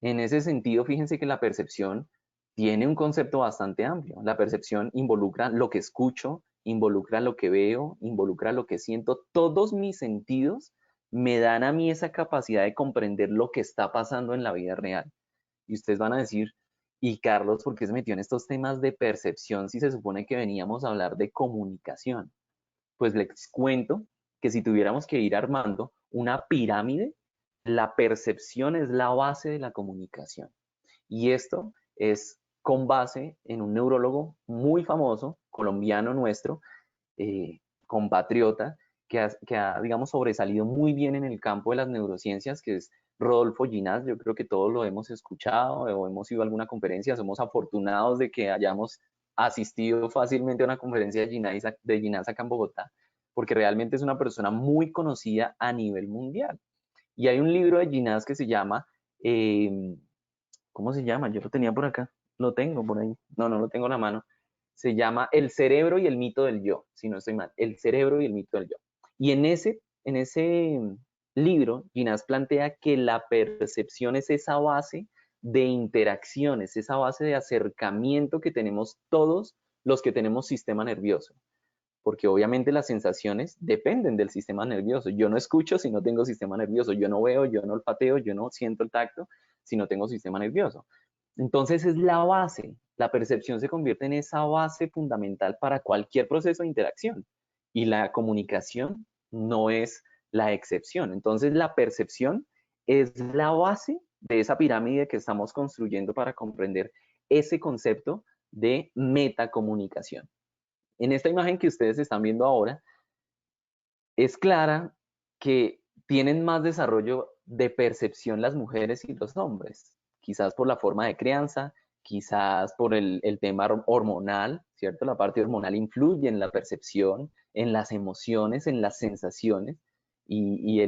S1: En ese sentido, fíjense que la percepción tiene un concepto bastante amplio. La percepción involucra lo que escucho, involucra lo que veo, involucra lo que siento. Todos mis sentidos me dan a mí esa capacidad de comprender lo que está pasando en la vida real. Y ustedes van a decir, y Carlos, ¿por qué se metió en estos temas de percepción si se supone que veníamos a hablar de comunicación? Pues les cuento que si tuviéramos que ir armando una pirámide, la percepción es la base de la comunicación. Y esto es con base en un neurólogo muy famoso, colombiano nuestro, compatriota, que ha, digamos, sobresalido muy bien en el campo de las neurociencias, que es Rodolfo Ginás. Yo creo que todos lo hemos escuchado o hemos ido a alguna conferencia. Somos afortunados de que hayamos asistido fácilmente a una conferencia de Ginás acá en Bogotá, porque realmente es una persona muy conocida a nivel mundial. Y hay un libro de Ginás que se llama, ¿cómo se llama? Yo lo tenía por acá, lo tengo por ahí, no lo tengo en la mano. Se llama El cerebro y el mito del yo, si no estoy mal, El cerebro y el mito del yo. Y en ese libro, Ginás plantea que la percepción es esa base de interacciones, esa base de acercamiento que tenemos todos los que tenemos sistema nervioso. Porque obviamente las sensaciones dependen del sistema nervioso. Yo no escucho si no tengo sistema nervioso, yo no veo, yo no olfateo, yo no siento el tacto si no tengo sistema nervioso. Entonces es la base, la percepción se convierte en esa base fundamental para cualquier proceso de interacción y la comunicación no es la excepción. Entonces la percepción es la base de esa pirámide que estamos construyendo para comprender ese concepto de metacomunicación. En esta imagen que ustedes están viendo ahora, es clara que tienen más desarrollo de percepción las mujeres y los hombres, quizás por la forma de crianza, quizás por el tema hormonal, ¿cierto? La parte hormonal influye en la percepción, en las emociones, en las sensaciones, y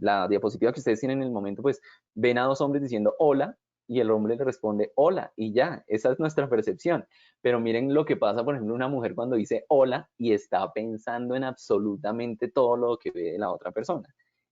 S1: la diapositiva que ustedes tienen en el momento, pues ven a dos hombres diciendo hola, y el hombre le responde hola, y ya, esa es nuestra percepción. Pero miren lo que pasa, por ejemplo, una mujer cuando dice hola y está pensando en absolutamente todo lo que ve de la otra persona.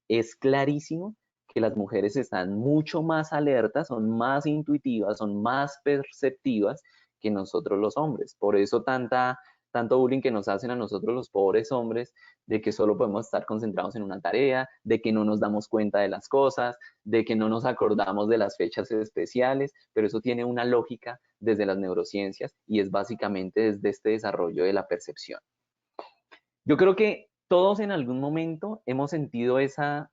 S1: Es clarísimo que las mujeres están mucho más alertas, son más intuitivas, son más perceptivas que nosotros los hombres. Por eso tanto bullying que nos hacen a nosotros los pobres hombres, de que solo podemos estar concentrados en una tarea, de que no nos damos cuenta de las cosas, de que no nos acordamos de las fechas especiales, pero eso tiene una lógica desde las neurociencias y es básicamente desde este desarrollo de la percepción. Yo creo que todos en algún momento hemos sentido esa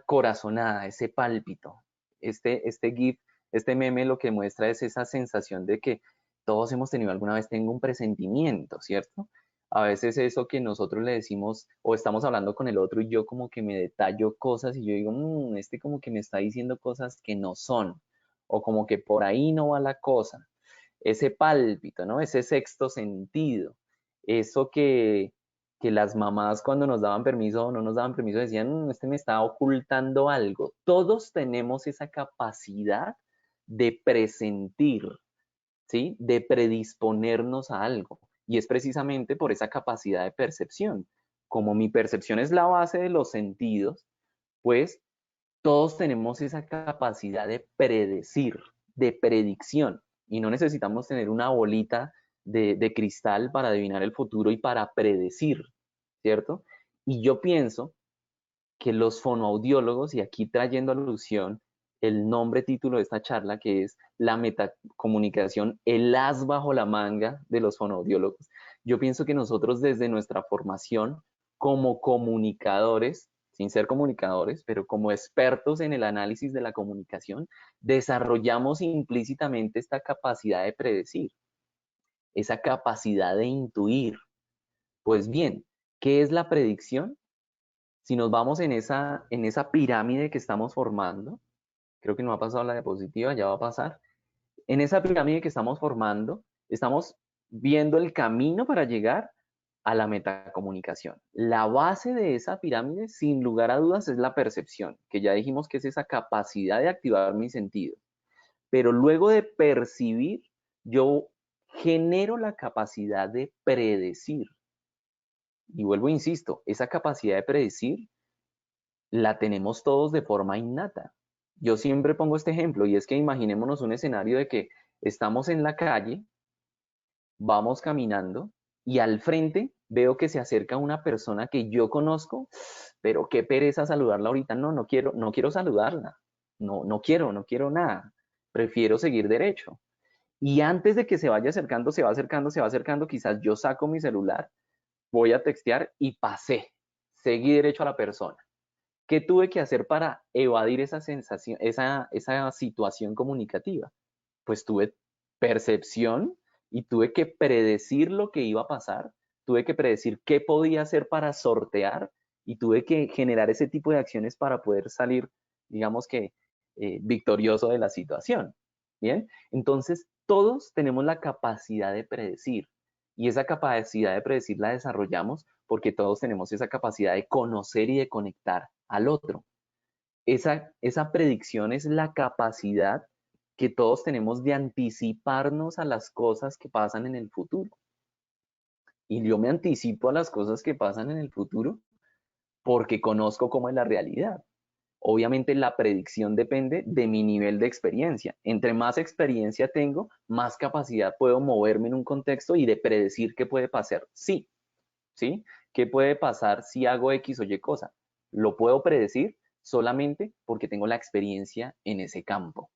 S1: corazonada, ese pálpito. Este GIF, este meme lo que muestra es esa sensación de que todos hemos tenido alguna vez, tengo un presentimiento, ¿cierto? A veces eso que nosotros le decimos o estamos hablando con el otro y yo como que me detallo cosas y yo digo, este como que me está diciendo cosas que no son, o como que por ahí no va la cosa. Ese pálpito, ¿no? Ese sexto sentido. Eso que las mamás cuando nos daban permiso o no nos daban permiso decían, este me está ocultando algo. Todos tenemos esa capacidad de presentir, ¿sí? De predisponernos a algo. Y es precisamente por esa capacidad de percepción. Como mi percepción es la base de los sentidos, pues todos tenemos esa capacidad de predecir, de predicción, y no necesitamos tener una bolita de cristal para adivinar el futuro y para predecir, ¿cierto? Y yo pienso que los fonoaudiólogos, y aquí trayendo alusión el nombre título de esta charla, que es la metacomunicación, el as bajo la manga de los fonoaudiólogos, yo pienso que nosotros desde nuestra formación como comunicadores, sin ser comunicadores, pero como expertos en el análisis de la comunicación, desarrollamos implícitamente esta capacidad de predecir, esa capacidad de intuir. Pues bien, ¿qué es la predicción? Si nos vamos en esa pirámide que estamos formando, creo que no ha pasado la diapositiva, ya va a pasar. En esa pirámide que estamos formando, estamos viendo el camino para llegar a la metacomunicación. La base de esa pirámide, sin lugar a dudas, es la percepción, que ya dijimos que es esa capacidad de activar mis sentidos. Pero luego de percibir, yo genero la capacidad de predecir. Y vuelvo, insisto, esa capacidad de predecir la tenemos todos de forma innata. Yo siempre pongo este ejemplo, y es que imaginémonos un escenario de que estamos en la calle, vamos caminando, y al frente veo que se acerca una persona que yo conozco, pero qué pereza saludarla ahorita. No quiero saludarla. No quiero nada. Prefiero seguir derecho. Y antes de que se vaya acercando, se va acercando, quizás yo saco mi celular, voy a textear y pasé. Seguí derecho a la persona. ¿Qué tuve que hacer para evadir esa sensación, esa situación comunicativa? Pues tuve percepción y tuve que predecir lo que iba a pasar, tuve que predecir qué podía hacer para sortear y tuve que generar ese tipo de acciones para poder salir, digamos que, victorioso de la situación. ¿Bien? Entonces, todos tenemos la capacidad de predecir y esa capacidad de predecir la desarrollamos porque todos tenemos esa capacidad de conocer y de conectar al otro. Esa predicción es la capacidad que todos tenemos de anticiparnos a las cosas que pasan en el futuro. Y yo me anticipo a las cosas que pasan en el futuro porque conozco cómo es la realidad. Obviamente la predicción depende de mi nivel de experiencia. Entre más experiencia tengo, más capacidad puedo moverme en un contexto y de predecir qué puede pasar. Sí, ¿sí? ¿Qué puede pasar si hago X o Y cosa? Lo puedo predecir solamente porque tengo la experiencia en ese campo.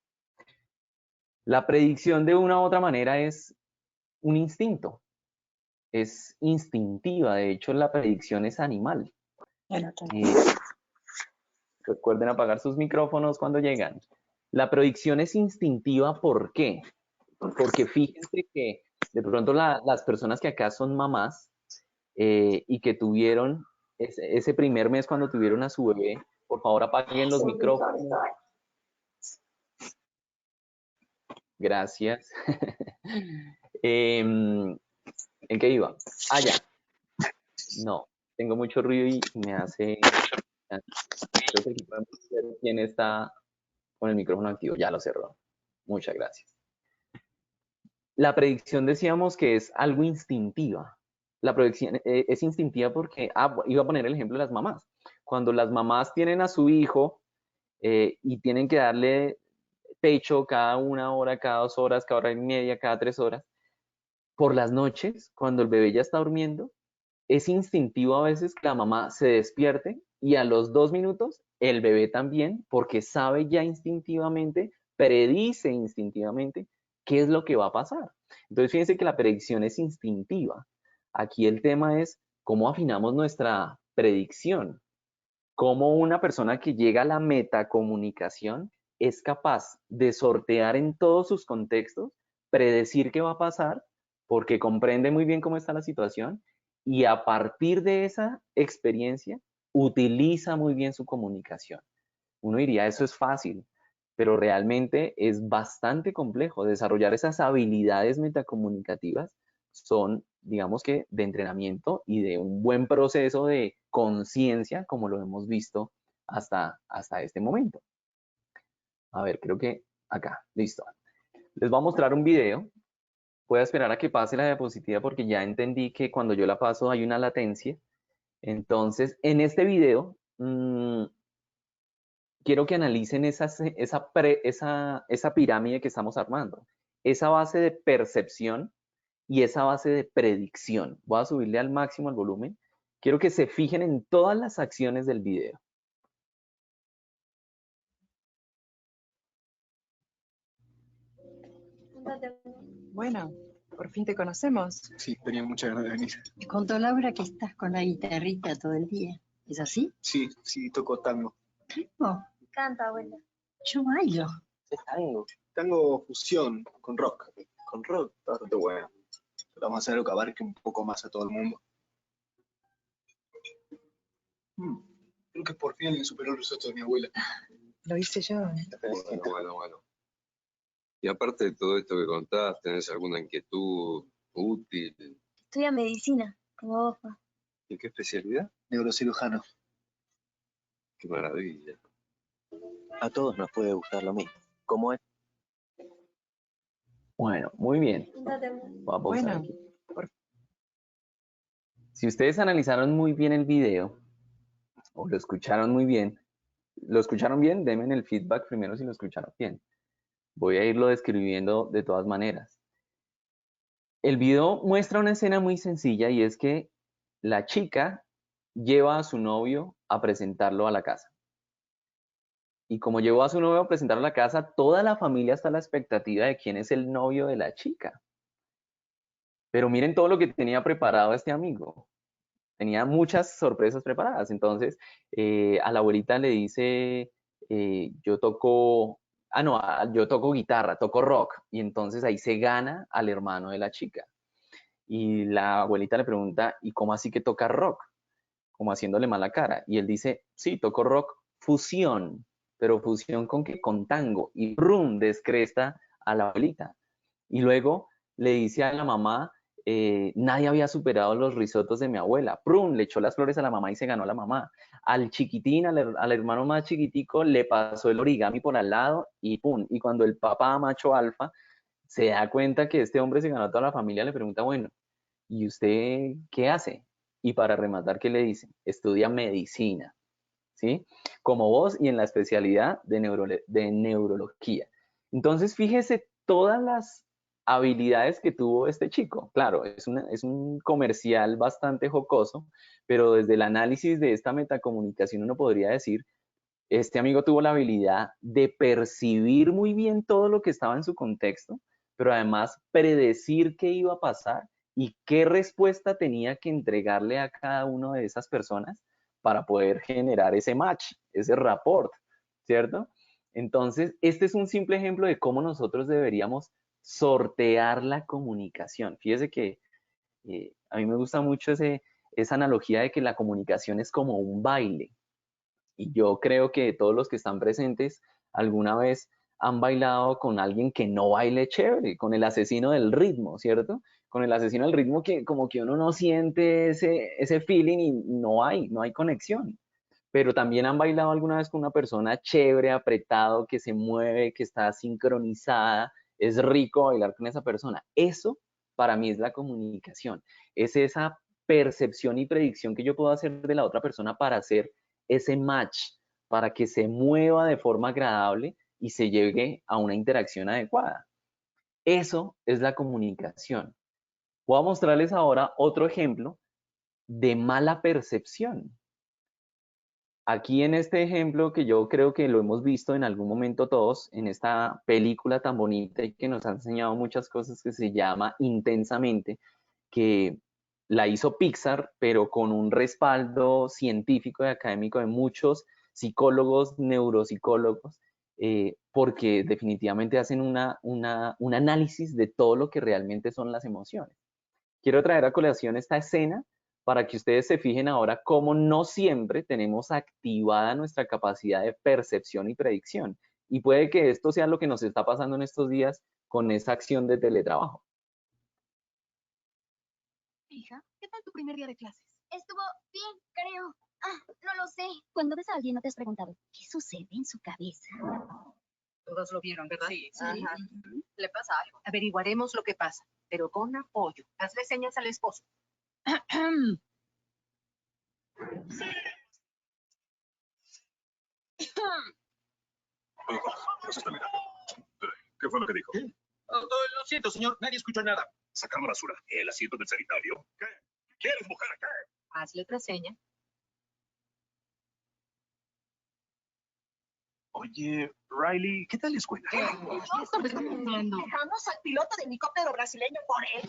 S1: La predicción de una u otra manera es un instinto, es instintiva. De hecho, la predicción es animal. Recuerden apagar sus micrófonos cuando llegan. La predicción es instintiva, ¿por qué? Porque fíjense que de pronto las personas que acá son mamás y que tuvieron ese primer mes cuando tuvieron a su bebé, por favor apaguen los micrófonos. Gracias. ¿En qué iba? Ah, ya. No, tengo mucho ruido y me hace... Creo que aquí podemos ver quién está con el micrófono activo. Ya lo cerró. Muchas gracias. La predicción decíamos que es algo instintiva. La predicción es instintiva porque, iba a poner el ejemplo de las mamás. Cuando las mamás tienen a su hijo y tienen que darle pecho cada 1 hora, cada 2 horas, cada hora y media, cada 3 horas, por las noches, cuando el bebé ya está durmiendo, es instintivo a veces que la mamá se despierte y a los 2 minutos el bebé también, porque sabe ya instintivamente, predice instintivamente qué es lo que va a pasar. Entonces fíjense que la predicción es instintiva. Aquí el tema es cómo afinamos nuestra predicción. Cómo una persona que llega a la metacomunicación es capaz de sortear en todos sus contextos, predecir qué va a pasar, porque comprende muy bien cómo está la situación y a partir de esa experiencia utiliza muy bien su comunicación. Uno diría, eso es fácil, pero realmente es bastante complejo. Desarrollar esas habilidades metacomunicativas son, digamos que, de entrenamiento y de un buen proceso de conciencia, como lo hemos visto hasta este momento. A ver, creo que acá, listo. Les voy a mostrar un video. Voy a esperar a que pase la diapositiva porque ya entendí que cuando yo la paso hay una latencia. Entonces, en este video, quiero que analicen esa pirámide que estamos armando. Esa base de percepción y esa base de predicción. Voy a subirle al máximo el volumen. Quiero que se fijen en todas las acciones del video.
S11: Bueno, por fin te conocemos.
S8: Sí, tenía muchas ganas de venir.
S12: Me contó Laura que estás con la guitarrita todo el día. ¿Es así?
S8: Sí, toco tango.
S12: ¿Tango?
S7: Canta, abuela.
S12: Yo bailo.
S8: ¿Qué tango? Tango fusión con rock. Con rock está bastante bueno. Pero vamos a hacer algo que abarque un poco más a todo el mundo. Creo que por fin alguien superó el risotto de mi abuela.
S11: Lo hice yo.
S5: Bueno. Y aparte de todo esto que contás, ¿tenés alguna inquietud útil?
S7: Estudia medicina, como vos, pa.
S5: ¿Y qué especialidad?
S8: Neurocirujano.
S5: Qué maravilla.
S13: A todos nos puede gustar lo mismo. ¿Cómo es?
S1: Bueno, muy bien. Voy a pausar aquí. Si ustedes analizaron muy bien el video, o lo escucharon muy bien, ¿lo escucharon bien? Denme en el feedback primero si lo escucharon bien. Voy a irlo describiendo de todas maneras. El video muestra una escena muy sencilla y es que la chica lleva a su novio a presentarlo a la casa. Y como llevó a su novio a presentarlo a la casa, toda la familia está a la expectativa de quién es el novio de la chica. Pero miren todo lo que tenía preparado este amigo. Tenía muchas sorpresas preparadas. Entonces, a la abuelita le dice, yo toco guitarra, toco rock. Y entonces ahí se gana al hermano de la chica. Y la abuelita le pregunta, ¿y cómo así que toca rock? Como haciéndole mala cara. Y él dice, sí, toco rock fusión. ¿Pero fusión con qué? Con tango. Y ¡rum! Descresta a la abuelita. Y luego le dice a la mamá, nadie había superado los risotos de mi abuela. ¡Prum! Le echó las flores a la mamá y se ganó la mamá. Al chiquitín, al hermano más chiquitico, le pasó el origami por al lado y ¡pum! Y cuando el papá macho alfa se da cuenta que este hombre se ganó a toda la familia, le pregunta, bueno, ¿y usted qué hace? Y para rematar, ¿qué le dice? Estudia medicina, ¿sí? Como vos y en la especialidad de neurología. Entonces, fíjese todas las habilidades que tuvo este chico. Claro, es un comercial bastante jocoso, pero desde el análisis de esta metacomunicación uno podría decir, este amigo tuvo la habilidad de percibir muy bien todo lo que estaba en su contexto, pero además predecir qué iba a pasar y qué respuesta tenía que entregarle a cada una de esas personas para poder generar ese match, ese rapport, ¿cierto? Entonces, este es un simple ejemplo de cómo nosotros deberíamos sortear la comunicación. Fíjese que a mí me gusta mucho esa analogía de que la comunicación es como un baile. Y yo creo que todos los que están presentes alguna vez han bailado con alguien que no baile chévere, con el asesino del ritmo, ¿cierto? Con el asesino del ritmo que como que uno no siente ese feeling y no hay conexión. Pero también han bailado alguna vez con una persona chévere, apretado, que se mueve, que está sincronizada. Es rico bailar con esa persona. Eso para mí es la comunicación. Es esa percepción y predicción que yo puedo hacer de la otra persona para hacer ese match, para que se mueva de forma agradable y se llegue a una interacción adecuada. Eso es la comunicación. Voy a mostrarles ahora otro ejemplo de mala percepción. Aquí en este ejemplo que yo creo que lo hemos visto en algún momento todos, en esta película tan bonita y que nos ha enseñado muchas cosas que se llama Intensamente, que la hizo Pixar, pero con un respaldo científico y académico de muchos psicólogos, neuropsicólogos, porque definitivamente hacen un análisis de todo lo que realmente son las emociones. Quiero traer a colación esta escena para que ustedes se fijen ahora cómo no siempre tenemos activada nuestra capacidad de percepción y predicción. Y puede que esto sea lo que nos está pasando en estos días con esa acción de teletrabajo.
S14: Hija, ¿qué tal tu primer día de clases? Estuvo bien, creo. No lo sé. Cuando ves a alguien, ¿no te has preguntado qué sucede en su cabeza?
S11: Todos lo vieron, ¿verdad? Sí.
S14: Ajá.
S11: Le pasa algo. Averiguaremos lo que pasa, pero con apoyo. Hazle señas al esposo.
S15: Nos está mirando. ¿Qué fue lo que dijo?
S16: Lo siento, señor. Nadie escuchó nada.
S15: Sacar la basura. ¿El asiento del sanitario? ¿Qué? ¿Quieres, mujer, qué?
S11: Hazle otra seña.
S15: Oye, Riley, ¿qué tal la escuela?
S11: Eso me está contando.
S17: Dejamos al piloto de helicóptero brasileño por él.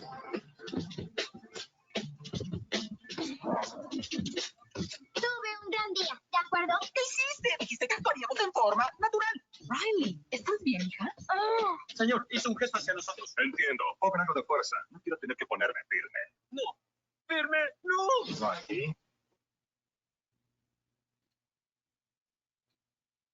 S14: Tuve un gran día, ¿de acuerdo?
S17: ¿Qué hiciste? Dijiste que actuaríamos en forma natural.
S11: Riley, ¿estás bien, hija?
S16: Señor, hizo un gesto hacia nosotros.
S15: Entiendo. Poco algo de fuerza. No quiero tener que ponerme firme.
S16: No. Firme, no.
S15: Riley.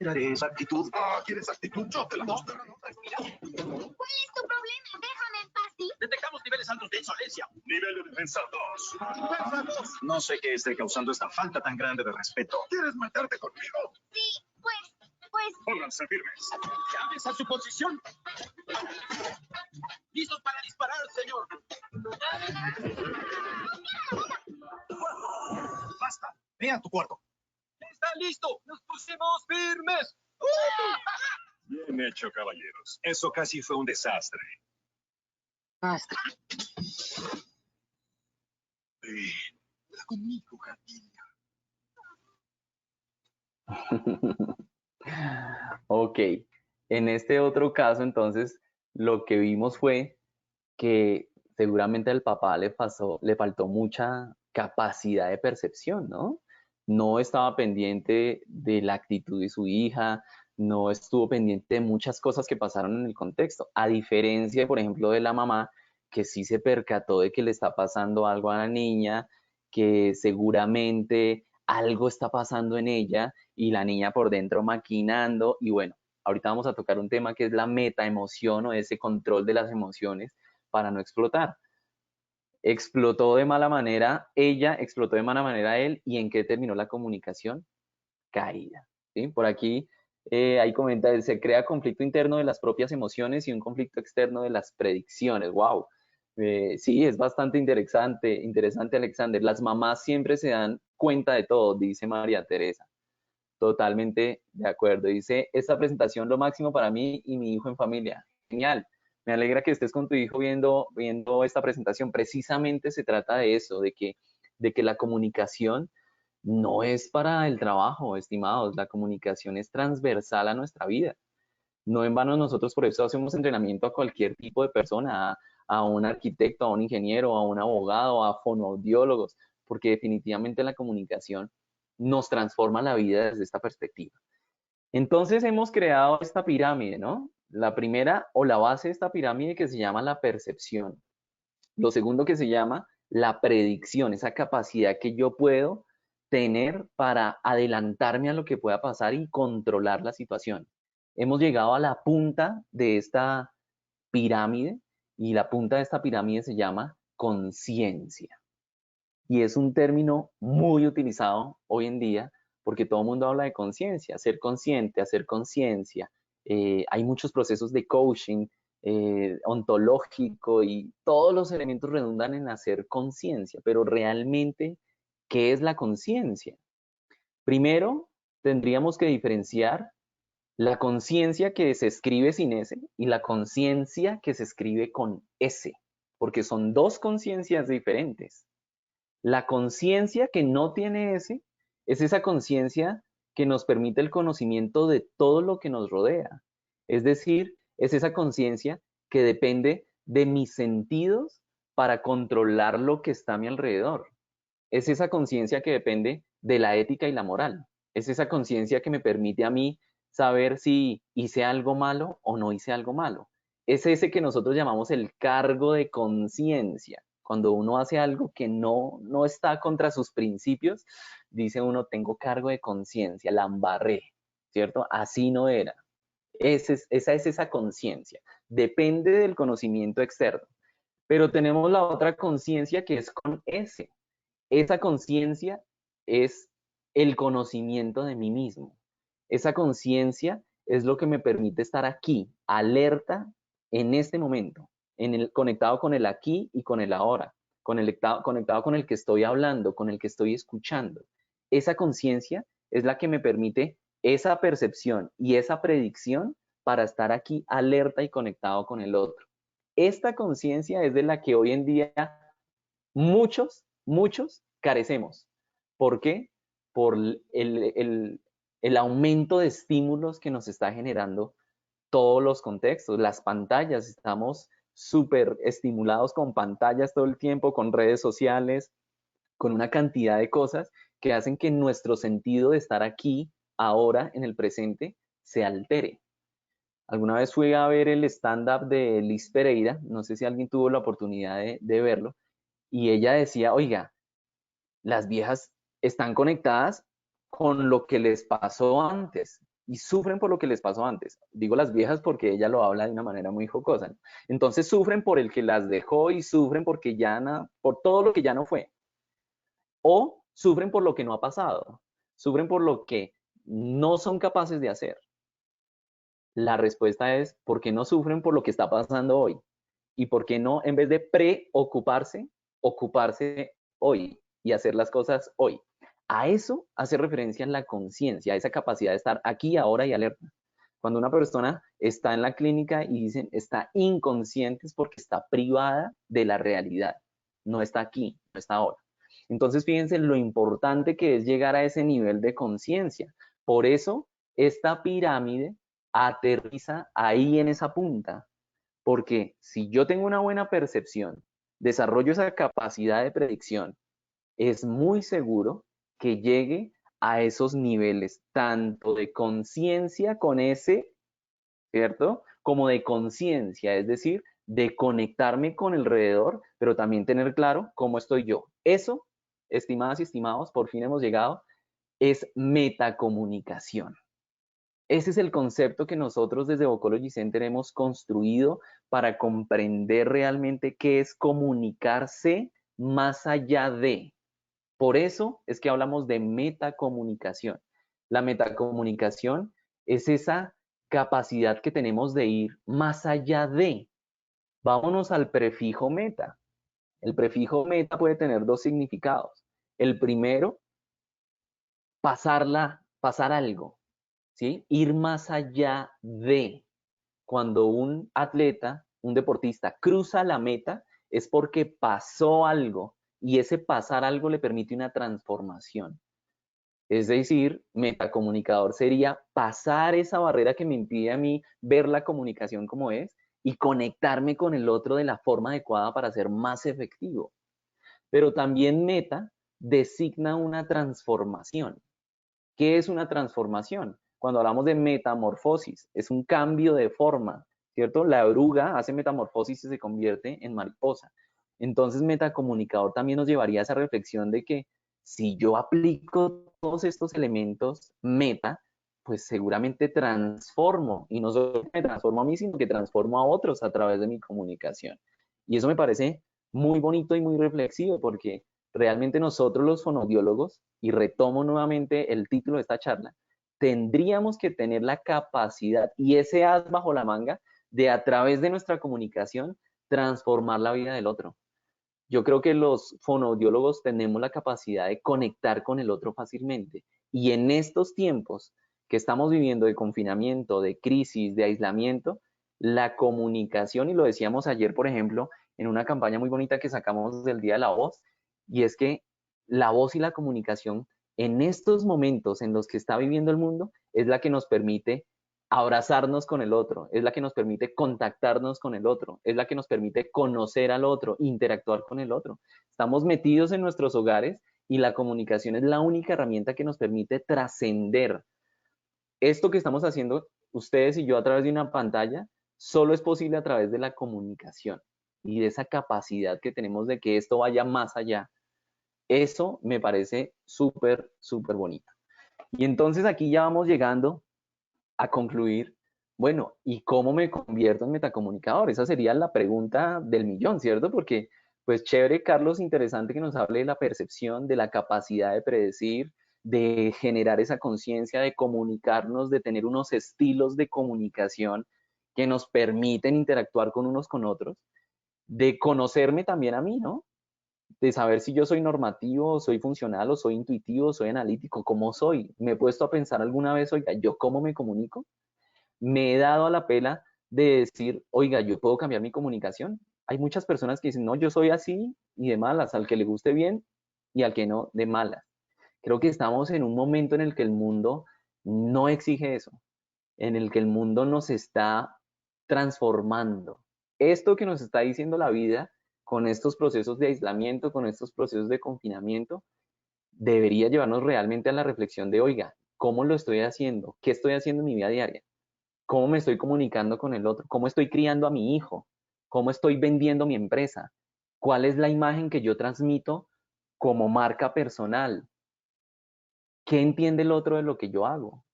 S15: Miraré esa actitud. ¿Quieres actitud? Yo te la mostraré.
S14: ¿Cuál es tu problema? Déjame en paz, ¿sí?
S16: Detectamos niveles altos de insolencia.
S15: Nivel de defensa 2.
S16: ¡Defensa 2!
S15: No sé qué esté causando esta falta tan grande de respeto. ¿Quieres matarte conmigo?
S14: Sí, pues...
S15: Pónganse firmes.
S16: ¡Llames a su posición! ¡Listos para disparar, señor!
S15: ¡Basta! Ve a tu cuarto.
S16: ¡Está listo! ¡Nos pusimos firmes!
S15: Bien hecho, caballeros. Eso casi fue un desastre.
S11: Basta.
S15: Ven conmigo, gatilla.
S1: Ok, en este otro caso, entonces, lo que vimos fue que seguramente al papá le faltó mucha capacidad de percepción, ¿no? No estaba pendiente de la actitud de su hija, no estuvo pendiente de muchas cosas que pasaron en el contexto, a diferencia, por ejemplo, de la mamá, que sí se percató de que le está pasando algo a la niña, que seguramente algo está pasando en ella y la niña por dentro maquinando. Y bueno, ahorita vamos a tocar un tema que es la metaemoción o ese control de las emociones para no explotar. Explotó de mala manera ella, explotó de mala manera él, ¿y en qué terminó la comunicación? Caída. ¿Sí? Por aquí ahí comenta, se crea conflicto interno de las propias emociones y un conflicto externo de las predicciones. ¡Wow! Sí, es bastante interesante, Alexander. Las mamás siempre se dan cuenta de todo, dice María Teresa. Totalmente de acuerdo. Dice, esta presentación lo máximo para mí y mi hijo en familia. Genial. Me alegra que estés con tu hijo viendo esta presentación. Precisamente se trata de eso, de que la comunicación no es para el trabajo, estimados. La comunicación es transversal a nuestra vida. No en vano nosotros por eso hacemos entrenamiento a cualquier tipo de persona, a un arquitecto, a un ingeniero, a un abogado, a fonoaudiólogos, porque definitivamente la comunicación nos transforma la vida desde esta perspectiva. Entonces hemos creado esta pirámide, ¿no? La primera o la base de esta pirámide que se llama la percepción. Lo segundo que se llama la predicción, esa capacidad que yo puedo tener para adelantarme a lo que pueda pasar y controlar la situación. Hemos llegado a la punta de esta pirámide y la punta de esta pirámide se llama conciencia. Y es un término muy utilizado hoy en día porque todo el mundo habla de conciencia, ser consciente, hacer conciencia. Hay muchos procesos de coaching ontológico y todos los elementos redundan en hacer conciencia, pero realmente, ¿qué es la conciencia? Primero, tendríamos que diferenciar la conciencia que se escribe sin S y la conciencia que se escribe con S, porque son dos conciencias diferentes. La conciencia que no tiene S es esa conciencia que nos permite el conocimiento de todo lo que nos rodea. Es decir, es esa conciencia que depende de mis sentidos para controlar lo que está a mi alrededor. Es esa conciencia que depende de la ética y la moral. Es esa conciencia que me permite a mí saber si hice algo malo o no hice algo malo. Es ese que nosotros llamamos el cargo de conciencia. Cuando uno hace algo que no está contra sus principios, dice uno, tengo cargo de conciencia, la embarré, ¿cierto? Así no era. Esa es esa conciencia. Depende del conocimiento externo. Pero tenemos la otra conciencia que es con S. Esa conciencia es el conocimiento de mí mismo. Esa conciencia es lo que me permite estar aquí, alerta en este momento, conectado con el aquí y con el ahora, conectado con el que estoy hablando, con el que estoy escuchando. Esa conciencia es la que me permite esa percepción y esa predicción para estar aquí alerta y conectado con el otro. Esta conciencia es de la que hoy en día muchos carecemos. ¿Por qué? Por el aumento de estímulos que nos está generando todos los contextos, las pantallas. Estamos súper estimulados con pantallas todo el tiempo, con redes sociales, con una cantidad de cosas que hacen que nuestro sentido de estar aquí, ahora, en el presente, se altere. Alguna vez fui a ver el stand-up de Liz Pereira, no sé si alguien tuvo la oportunidad de verlo, y ella decía, oiga, las viejas están conectadas con lo que les pasó antes y sufren por lo que les pasó antes. Digo las viejas porque ella lo habla de una manera muy jocosa, ¿no? Entonces sufren por el que las dejó y sufren porque por todo lo que ya no fue. O sufren por lo que no ha pasado, sufren por lo que no son capaces de hacer. La respuesta es, ¿por qué no sufren por lo que está pasando hoy? ¿Y por qué no, en vez de preocuparse, ocuparse hoy y hacer las cosas hoy? A eso hace referencia en la conciencia, a esa capacidad de estar aquí, ahora y alerta. Cuando una persona está en la clínica y dicen está inconsciente es porque está privada de la realidad, no está aquí, no está ahora. Entonces fíjense lo importante que es llegar a ese nivel de conciencia. Por eso esta pirámide aterriza ahí en esa punta, porque si yo tengo una buena percepción, desarrollo esa capacidad de predicción, es muy seguro que llegue a esos niveles, tanto de conciencia con ese, ¿cierto? Como de conciencia, es decir, de conectarme con el alrededor, pero también tener claro cómo estoy yo. Eso, estimadas y estimados, por fin hemos llegado, es metacomunicación. Ese es el concepto que nosotros desde Vocology Center hemos construido para comprender realmente qué es comunicarse más allá de. Por eso es que hablamos de metacomunicación. La metacomunicación es esa capacidad que tenemos de ir más allá de. Vámonos al prefijo meta. El prefijo meta puede tener dos significados. El primero, pasar algo. ¿Sí? Ir más allá de. Cuando un atleta, un deportista cruza la meta es porque pasó algo y ese pasar algo le permite una transformación. Es decir, metacomunicador sería pasar esa barrera que me impide a mí ver la comunicación como es y conectarme con el otro de la forma adecuada para ser más efectivo. Pero también meta designa una transformación. ¿Qué es una transformación? Cuando hablamos de metamorfosis, es un cambio de forma, ¿cierto? La oruga hace metamorfosis y se convierte en mariposa. Entonces, metacomunicador también nos llevaría a esa reflexión de que si yo aplico todos estos elementos meta, pues seguramente transformo, y no solo me transformo a mí, sino que transformo a otros a través de mi comunicación. Y eso me parece muy bonito y muy reflexivo, porque realmente nosotros los fonoaudiólogos, y retomo nuevamente el título de esta charla, tendríamos que tener la capacidad y ese as bajo la manga de a través de nuestra comunicación transformar la vida del otro. Yo creo que los fonoaudiólogos tenemos la capacidad de conectar con el otro fácilmente y en estos tiempos que estamos viviendo de confinamiento, de crisis, de aislamiento, la comunicación, y lo decíamos ayer, por ejemplo, en una campaña muy bonita que sacamos del Día de la Voz, y es que la voz y la comunicación en estos momentos en los que está viviendo el mundo es la que nos permite abrazarnos con el otro, es la que nos permite contactarnos con el otro, es la que nos permite conocer al otro, interactuar con el otro. Estamos metidos en nuestros hogares y la comunicación es la única herramienta que nos permite trascender. Esto que estamos haciendo ustedes y yo a través de una pantalla solo es posible a través de la comunicación y de esa capacidad que tenemos de que esto vaya más allá. Eso me parece súper, súper bonito. Y entonces aquí ya vamos llegando a concluir, bueno, ¿y cómo me convierto en metacomunicador? Esa sería la pregunta del millón, ¿cierto? Porque, pues chévere, Carlos, interesante que nos hable de la percepción, de la capacidad de predecir, de generar esa conciencia, de comunicarnos, de tener unos estilos de comunicación que nos permiten interactuar con unos con otros, de conocerme también a mí, ¿no? de saber si yo soy normativo, soy funcional, o soy intuitivo, soy analítico, ¿cómo soy? Me he puesto a pensar alguna vez, oiga, ¿yo cómo me comunico? Me he dado a la pela de decir, oiga, ¿yo puedo cambiar mi comunicación? Hay muchas personas que dicen, no, yo soy así y de malas, al que le guste bien y al que no, de malas. Creo que estamos en un momento en el que el mundo no exige eso, en el que el mundo nos está transformando. Esto que nos está diciendo la vida con estos procesos de aislamiento, con estos procesos de confinamiento, debería llevarnos realmente a la reflexión de, oiga, ¿cómo lo estoy haciendo? ¿Qué estoy haciendo en mi vida diaria? ¿Cómo me estoy comunicando con el otro? ¿Cómo estoy criando a mi hijo? ¿Cómo estoy vendiendo mi empresa? ¿Cuál es la imagen que yo transmito como marca personal? ¿Qué entiende el otro de lo que yo hago?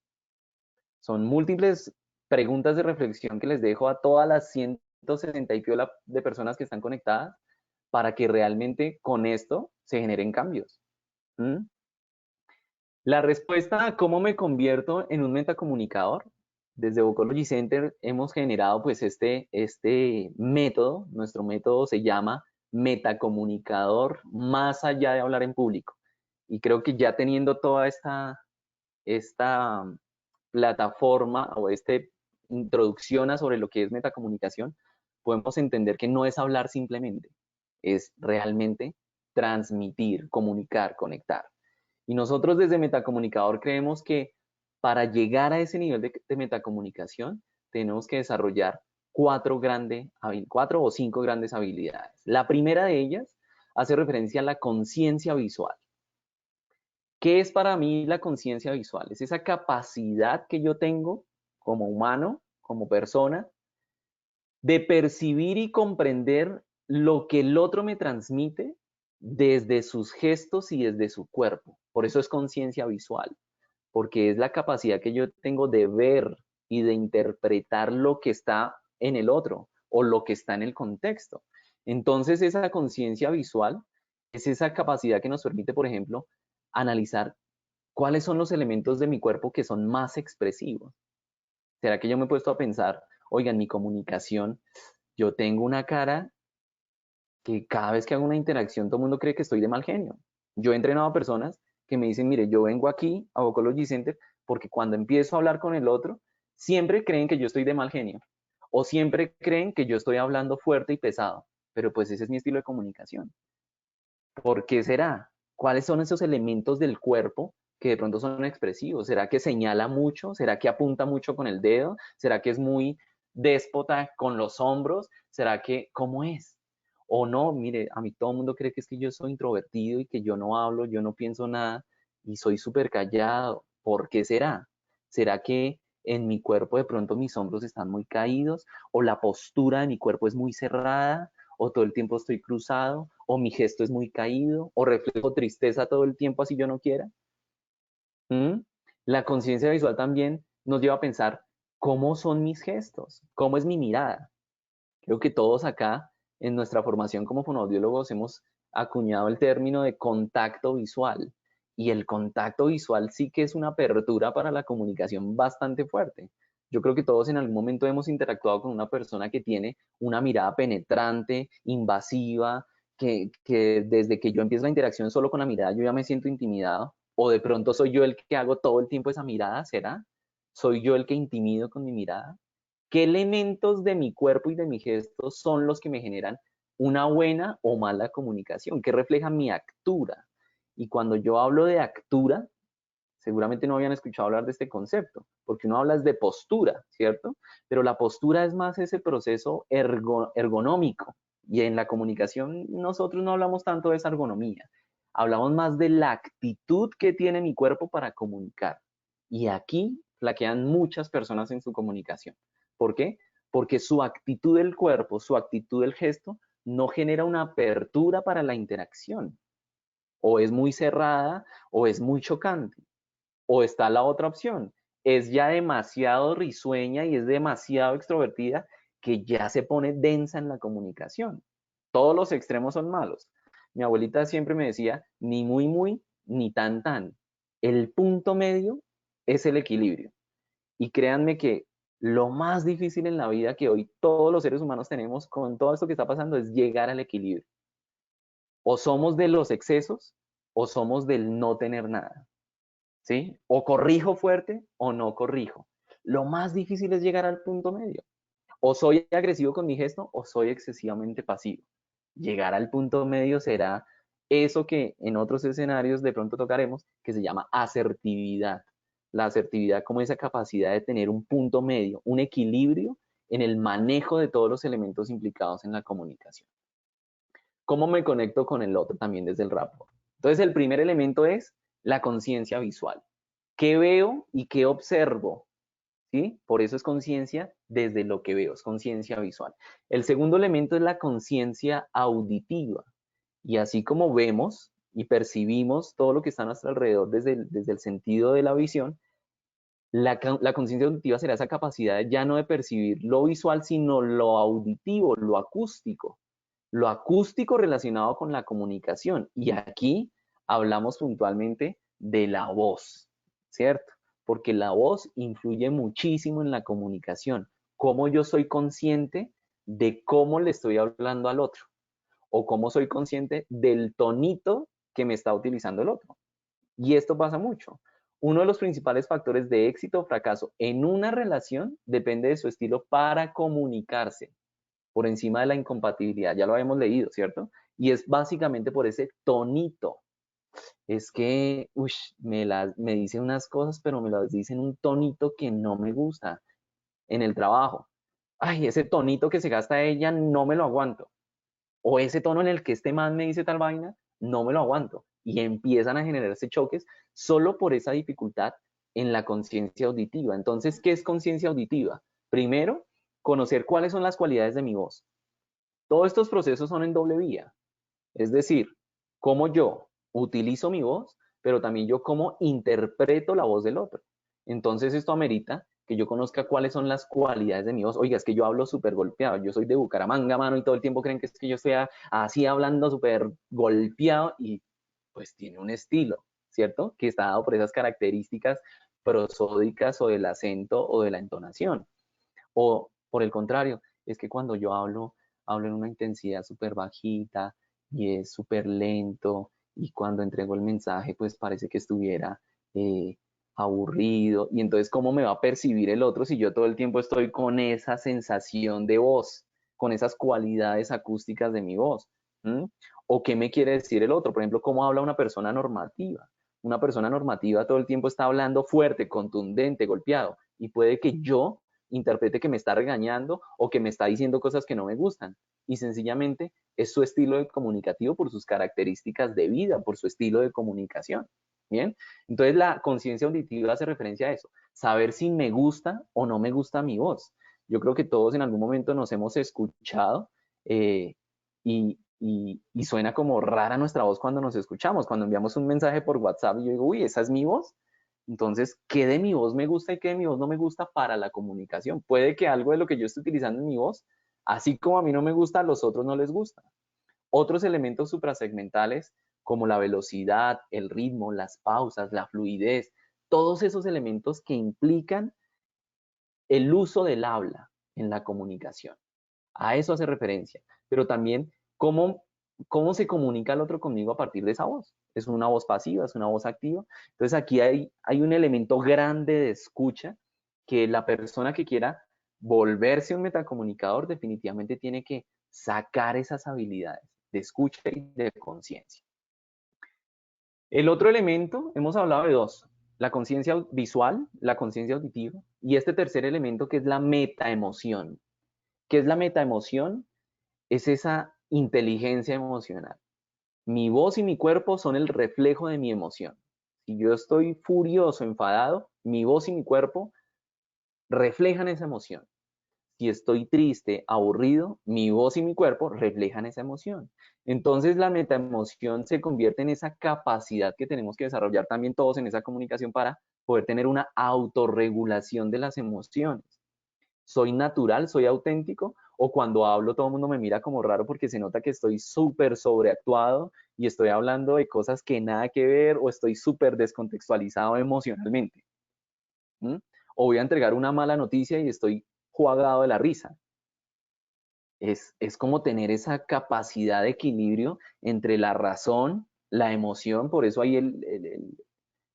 S1: Son múltiples preguntas de reflexión que les dejo a todas las 160 y piola de personas que están conectadas para que realmente con esto se generen cambios. ¿Mm? La respuesta a cómo me convierto en un metacomunicador, desde Vocology Center hemos generado pues este método. Nuestro método se llama metacomunicador más allá de hablar en público. Y creo que ya teniendo toda esta plataforma o esta introducción a sobre lo que es metacomunicación, podemos entender que no es hablar simplemente, es realmente transmitir, comunicar, conectar. Y nosotros desde Metacomunicador creemos que para llegar a ese nivel de metacomunicación tenemos que desarrollar 4 o 5 grandes habilidades. La primera de ellas hace referencia a la conciencia visual. ¿Qué es para mí la conciencia visual? Es esa capacidad que yo tengo como humano, como persona, de percibir y comprender lo que el otro me transmite desde sus gestos y desde su cuerpo. Por eso es conciencia visual, porque es la capacidad que yo tengo de ver y de interpretar lo que está en el otro o lo que está en el contexto. Entonces, esa conciencia visual es esa capacidad que nos permite, por ejemplo, analizar cuáles son los elementos de mi cuerpo que son más expresivos. ¿Será que yo me he puesto a pensar, oiga, en mi comunicación, yo tengo una cara que cada vez que hago una interacción todo el mundo cree que estoy de mal genio? Yo he entrenado a personas que me dicen, mire, yo vengo aquí a Vocology Center porque cuando empiezo a hablar con el otro, siempre creen que yo estoy de mal genio o siempre creen que yo estoy hablando fuerte y pesado, pero pues ese es mi estilo de comunicación. ¿Por qué será? ¿Cuáles son esos elementos del cuerpo que de pronto son expresivos? ¿Será que señala mucho? ¿Será que apunta mucho con el dedo? ¿Será que es muy déspota con los hombros? ¿Será que cómo es? O no, mire, a mí todo el mundo cree que es que yo soy introvertido y que yo no hablo, yo no pienso nada y soy súper callado. ¿Por qué será? ¿Será que en mi cuerpo de pronto mis hombros están muy caídos o la postura de mi cuerpo es muy cerrada? ¿O todo el tiempo estoy cruzado? ¿O mi gesto es muy caído? ¿O reflejo tristeza todo el tiempo así yo no quiera? ¿Mm? La conciencia visual también nos lleva a pensar cómo son mis gestos, cómo es mi mirada. Creo que todos acá en nuestra formación como fonoaudiólogos hemos acuñado el término de contacto visual. Y el contacto visual sí que es una apertura para la comunicación bastante fuerte. Yo creo que todos en algún momento hemos interactuado con una persona que tiene una mirada penetrante, invasiva, que desde que yo empiezo la interacción solo con la mirada yo ya me siento intimidado. O de pronto soy yo el que hago todo el tiempo esa mirada, ¿será? ¿Soy yo el que intimido con mi mirada? ¿Qué elementos de mi cuerpo y de mi gesto son los que me generan una buena o mala comunicación? ¿Qué refleja mi actura? Y cuando yo hablo de actura, seguramente no habían escuchado hablar de este concepto, porque uno habla de postura, ¿cierto? Pero la postura es más ese proceso ergonómico. Y en la comunicación nosotros no hablamos tanto de esa ergonomía. Hablamos más de la actitud que tiene mi cuerpo para comunicar. Y aquí flaquean muchas personas en su comunicación. ¿Por qué? Porque su actitud del cuerpo, su actitud del gesto, no genera una apertura para la interacción. O es muy cerrada o es muy chocante. O está la otra opción, es ya demasiado risueña y es demasiado extrovertida que ya se pone densa en la comunicación. Todos los extremos son malos. Mi abuelita siempre me decía, ni muy, muy, ni tan, tan. El punto medio es el equilibrio. Y créanme que lo más difícil en la vida que hoy todos los seres humanos tenemos con todo esto que está pasando es llegar al equilibrio. O somos de los excesos o somos del no tener nada, ¿sí? O corrijo fuerte o no corrijo. Lo más difícil es llegar al punto medio. O soy agresivo con mi gesto o soy excesivamente pasivo. Llegar al punto medio será eso que en otros escenarios de pronto tocaremos, que se llama asertividad. La asertividad como esa capacidad de tener un punto medio, un equilibrio en el manejo de todos los elementos implicados en la comunicación. ¿Cómo me conecto con el otro también desde el rapport? Entonces, el primer elemento es la conciencia visual. ¿Qué veo y qué observo? ¿Sí? Por eso es conciencia desde lo que veo, es conciencia visual. El segundo elemento es la conciencia auditiva. Y así como vemos y percibimos todo lo que está a nuestro alrededor desde el sentido de la visión, la conciencia auditiva será esa capacidad ya no de percibir lo visual, sino lo auditivo, lo acústico. Lo acústico relacionado con la comunicación. Y aquí hablamos puntualmente de la voz, ¿cierto? Porque la voz influye muchísimo en la comunicación. Cómo yo soy consciente de cómo le estoy hablando al otro. O cómo soy consciente del tonito que me está utilizando el otro. Y esto pasa mucho. Uno de los principales factores de éxito o fracaso en una relación depende de su estilo para comunicarse, por encima de la incompatibilidad. Ya lo habíamos leído, ¿cierto? Y es básicamente por ese tonito. Es que, me dicen unas cosas, pero me las dicen un tonito que no me gusta en el trabajo. Ay, ese tonito que se gasta ella, no me lo aguanto. O ese tono en el que este man me dice tal vaina, no me lo aguanto. Y empiezan a generarse choques solo por esa dificultad en la conciencia auditiva. Entonces, ¿qué es conciencia auditiva? Primero, conocer cuáles son las cualidades de mi voz. Todos estos procesos son en doble vía. Es decir, cómo yo utilizo mi voz, pero también yo cómo interpreto la voz del otro. Entonces, esto amerita que yo conozca cuáles son las cualidades de mi voz. Oiga, es que yo hablo súper golpeado, yo soy de Bucaramanga, mano, y todo el tiempo creen que es que yo estoy así hablando súper golpeado y pues tiene un estilo, ¿cierto? Que está dado por esas características prosódicas o del acento o de la entonación. O por el contrario, es que cuando yo hablo en una intensidad súper bajita y es súper lento y cuando entrego el mensaje pues parece que estuviera aburrido y entonces ¿cómo me va a percibir el otro si yo todo el tiempo estoy con esa sensación de voz, con esas cualidades acústicas de mi voz? ¿Mm? ¿O qué me quiere decir el otro? Por ejemplo, ¿cómo habla una persona normativa? Una persona normativa todo el tiempo está hablando fuerte, contundente, golpeado y puede que yo interprete que me está regañando o que me está diciendo cosas que no me gustan. Y sencillamente es su estilo de comunicativo por sus características de vida, por su estilo de comunicación. ¿Bien? Entonces la conciencia auditiva hace referencia a eso. Saber si me gusta o no me gusta mi voz. Yo creo que todos en algún momento nos hemos escuchado y suena como rara nuestra voz cuando nos escuchamos. Cuando enviamos un mensaje por WhatsApp y yo digo, uy, ¿esa es mi voz? Entonces, ¿qué de mi voz me gusta y qué de mi voz no me gusta para la comunicación? Puede que algo de lo que yo esté utilizando en mi voz, así como a mí no me gusta, a los otros no les gusta. Otros elementos suprasegmentales como la velocidad, el ritmo, las pausas, la fluidez, todos esos elementos que implican el uso del habla en la comunicación. A eso hace referencia, pero también cómo se comunica el otro conmigo a partir de esa voz. ¿Es una voz pasiva? ¿Es una voz activa? Entonces aquí hay un elemento grande de escucha que la persona que quiera volverse un metacomunicador definitivamente tiene que sacar esas habilidades de escucha y de conciencia. El otro elemento, hemos hablado de dos, la conciencia visual, la conciencia auditiva, y este tercer elemento que es la metaemoción. ¿Qué es la metaemoción? Es esa inteligencia emocional. Mi voz y mi cuerpo son el reflejo de mi emoción. Si yo estoy furioso, enfadado, mi voz y mi cuerpo reflejan esa emoción. Si estoy triste, aburrido, mi voz y mi cuerpo reflejan esa emoción. Entonces la metaemoción se convierte en esa capacidad que tenemos que desarrollar también todos en esa comunicación para poder tener una autorregulación de las emociones. ¿Soy natural? ¿Soy auténtico? O cuando hablo todo el mundo me mira como raro porque se nota que estoy súper sobreactuado y estoy hablando de cosas que nada que ver o estoy súper descontextualizado emocionalmente. ¿Mm? O voy a entregar una mala noticia y estoy jugado de la risa. es como tener esa capacidad de equilibrio entre la razón, la emoción, por eso hay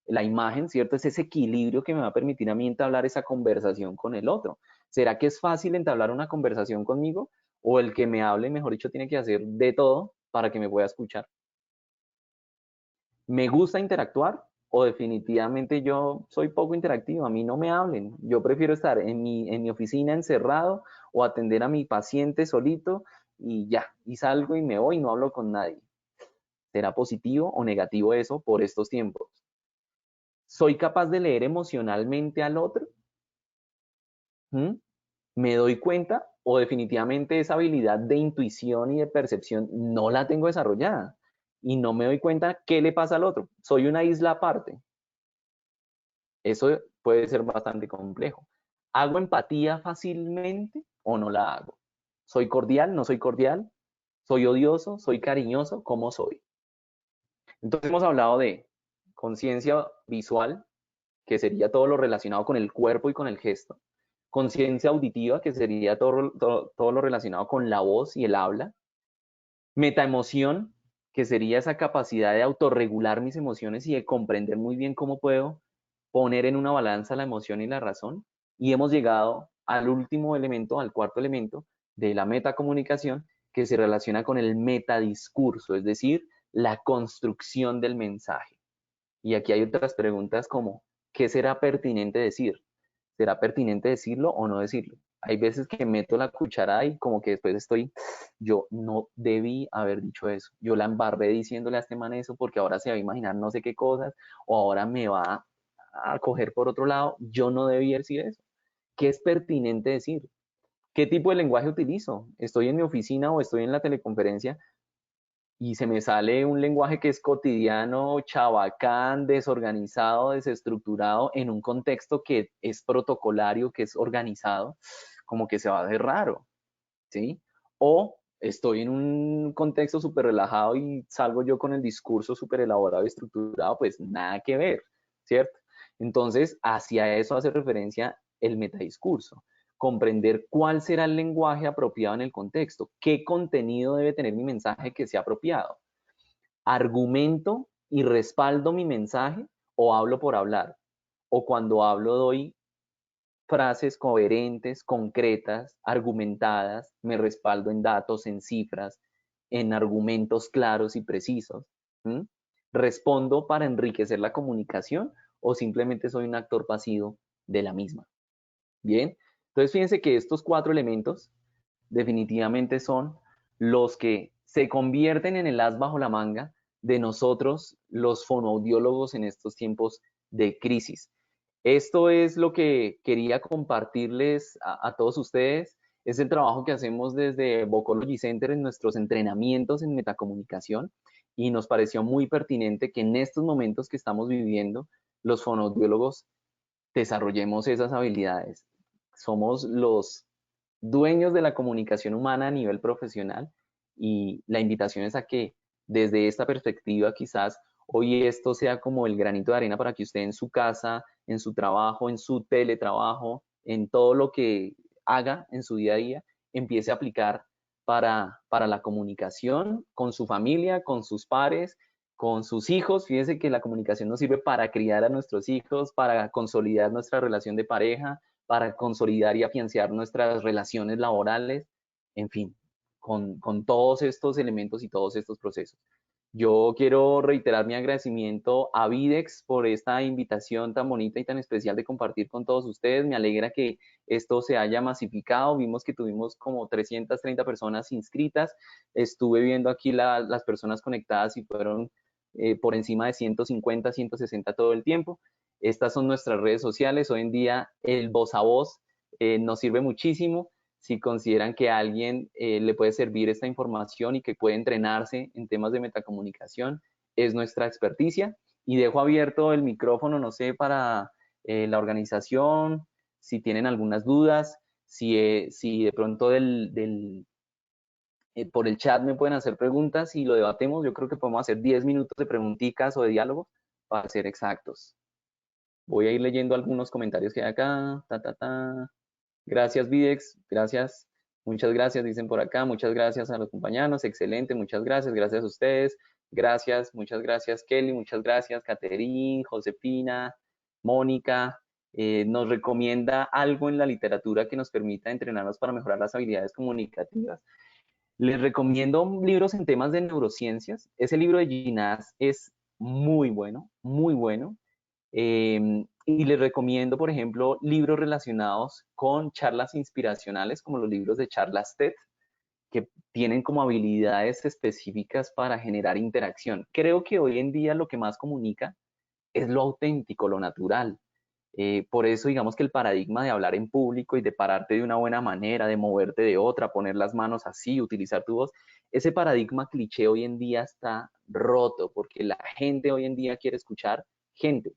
S1: la imagen, ¿cierto? Es ese equilibrio que me va a permitir a mí entablar esa conversación con el otro. ¿Será que es fácil entablar una conversación conmigo? ¿O el que me hable, mejor dicho, tiene que hacer de todo para que me pueda escuchar? ¿Me gusta interactuar? ¿O definitivamente yo soy poco interactivo? A mí no me hablen. Yo prefiero estar en mi oficina encerrado o atender a mi paciente solito y ya, y salgo y me voy y no hablo con nadie. ¿Será positivo o negativo eso por estos tiempos? ¿Soy capaz de leer emocionalmente al otro? ¿Me doy cuenta o definitivamente esa habilidad de intuición y de percepción no la tengo desarrollada? Y no me doy cuenta qué le pasa al otro. Soy una isla aparte. Eso puede ser bastante complejo. ¿Hago empatía fácilmente o no la hago? ¿Soy cordial? ¿No soy cordial? ¿Soy odioso? ¿Soy cariñoso? ¿Cómo soy? Entonces hemos hablado de conciencia visual, que sería todo lo relacionado con el cuerpo y con el gesto. Conciencia auditiva, que sería todo lo relacionado con la voz y el habla. Metaemoción, que sería esa capacidad de autorregular mis emociones y de comprender muy bien cómo puedo poner en una balanza la emoción y la razón. Y hemos llegado al último elemento, al cuarto elemento de la metacomunicación, que se relaciona con el metadiscurso, es decir, la construcción del mensaje. Y aquí hay otras preguntas como, ¿qué será pertinente decir? ¿Será pertinente decirlo o no decirlo? Hay veces que meto la cuchara y como que después yo no debí haber dicho eso. Yo la embarré diciéndole a este man eso porque ahora se va a imaginar no sé qué cosas o ahora me va a coger por otro lado. Yo no debía decir eso. ¿Qué es pertinente decir? ¿Qué tipo de lenguaje utilizo? ¿Estoy en mi oficina o estoy en la teleconferencia y se me sale un lenguaje que es cotidiano, chabacán, desorganizado, desestructurado, en un contexto que es protocolario, que es organizado, como que se va a ver raro, ¿sí? O estoy en un contexto súper relajado y salgo yo con el discurso súper elaborado y estructurado, pues nada que ver, ¿cierto? Entonces, hacia eso hace referencia el metadiscurso. Comprender cuál será el lenguaje apropiado en el contexto, qué contenido debe tener mi mensaje que sea apropiado. ¿Argumento y respaldo mi mensaje o hablo por hablar? O cuando hablo doy frases coherentes, concretas, argumentadas, me respaldo en datos, en cifras, en argumentos claros y precisos. ¿Respondo para enriquecer la comunicación o simplemente soy un actor pasivo de la misma? Bien, entonces fíjense que estos 4 elementos definitivamente son los que se convierten en el as bajo la manga de nosotros, los fonoaudiólogos, en estos tiempos de crisis. Esto es lo que quería compartirles a todos ustedes. Es el trabajo que hacemos desde Vocology Center en nuestros entrenamientos en metacomunicación y nos pareció muy pertinente que en estos momentos que estamos viviendo, los fonoaudiólogos desarrollemos esas habilidades. Somos los dueños de la comunicación humana a nivel profesional y la invitación es a que desde esta perspectiva quizás hoy esto sea como el granito de arena para que usted en su casa, en su trabajo, en su teletrabajo, en todo lo que haga en su día a día, empiece a aplicar para la comunicación con su familia, con sus pares, con sus hijos. Fíjense que la comunicación nos sirve para criar a nuestros hijos, para consolidar nuestra relación de pareja, para consolidar y afianzar nuestras relaciones laborales, en fin, con todos estos elementos y todos estos procesos. Yo quiero reiterar mi agradecimiento a Videx por esta invitación tan bonita y tan especial de compartir con todos ustedes. Me alegra que esto se haya masificado. Vimos que tuvimos como 330 personas inscritas. Estuve viendo aquí las personas conectadas y fueron por encima de 150, 160 todo el tiempo. Estas son nuestras redes sociales. Hoy en día el voz a voz nos sirve muchísimo. Si consideran que a alguien le puede servir esta información y que puede entrenarse en temas de metacomunicación, es nuestra experticia. Y dejo abierto el micrófono, no sé, para la organización, si tienen algunas dudas, si de pronto por el chat me pueden hacer preguntas y lo debatemos. Yo creo que podemos hacer 10 minutos de preguntitas o de diálogo para ser exactos. Voy a ir leyendo algunos comentarios que hay acá. Gracias, Videx. Gracias. Muchas gracias, dicen por acá. Muchas gracias a los compañeros. Excelente, muchas gracias. Gracias a ustedes. Gracias, muchas gracias, Kelly. Muchas gracias, Caterín, Josefina, Mónica. Nos recomienda algo en la literatura que nos permita entrenarnos para mejorar las habilidades comunicativas. Les recomiendo libros en temas de neurociencias. Ese libro de Ginás es muy bueno, muy bueno. Y les recomiendo, por ejemplo, libros relacionados con charlas inspiracionales, como los libros de charlas TED, que tienen como habilidades específicas para generar interacción. Creo que hoy en día lo que más comunica es lo auténtico, lo natural. Por eso, digamos que el paradigma de hablar en público y de pararte de una buena manera, de moverte de otra, poner las manos así, utilizar tu voz, ese paradigma cliché hoy en día está roto, porque la gente hoy en día quiere escuchar gente.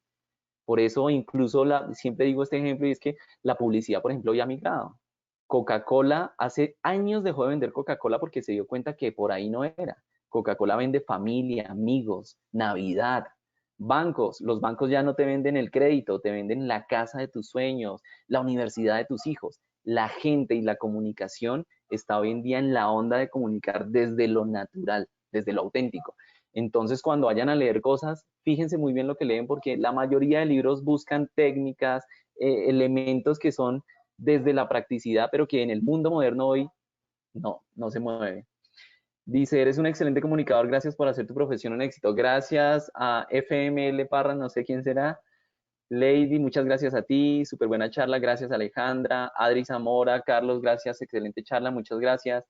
S1: Por eso incluso siempre digo este ejemplo, y es que la publicidad, por ejemplo, ya ha migrado. Coca-Cola hace años dejó de vender Coca-Cola porque se dio cuenta que por ahí no era. Coca-Cola vende familia, amigos, Navidad. Bancos, los bancos ya no te venden el crédito, te venden la casa de tus sueños, la universidad de tus hijos. La gente y la comunicación está hoy en día en la onda de comunicar desde lo natural, desde lo auténtico. Entonces, cuando vayan a leer cosas, fíjense muy bien lo que leen, porque la mayoría de libros buscan técnicas, elementos que son desde la practicidad, pero que en el mundo moderno hoy no se mueve. Dice, eres un excelente comunicador, gracias por hacer tu profesión un éxito. Gracias a FML Parra, no sé quién será. Lady, muchas gracias a ti, súper buena charla, gracias Alejandra. Adri Zamora, Carlos, gracias, excelente charla, muchas gracias.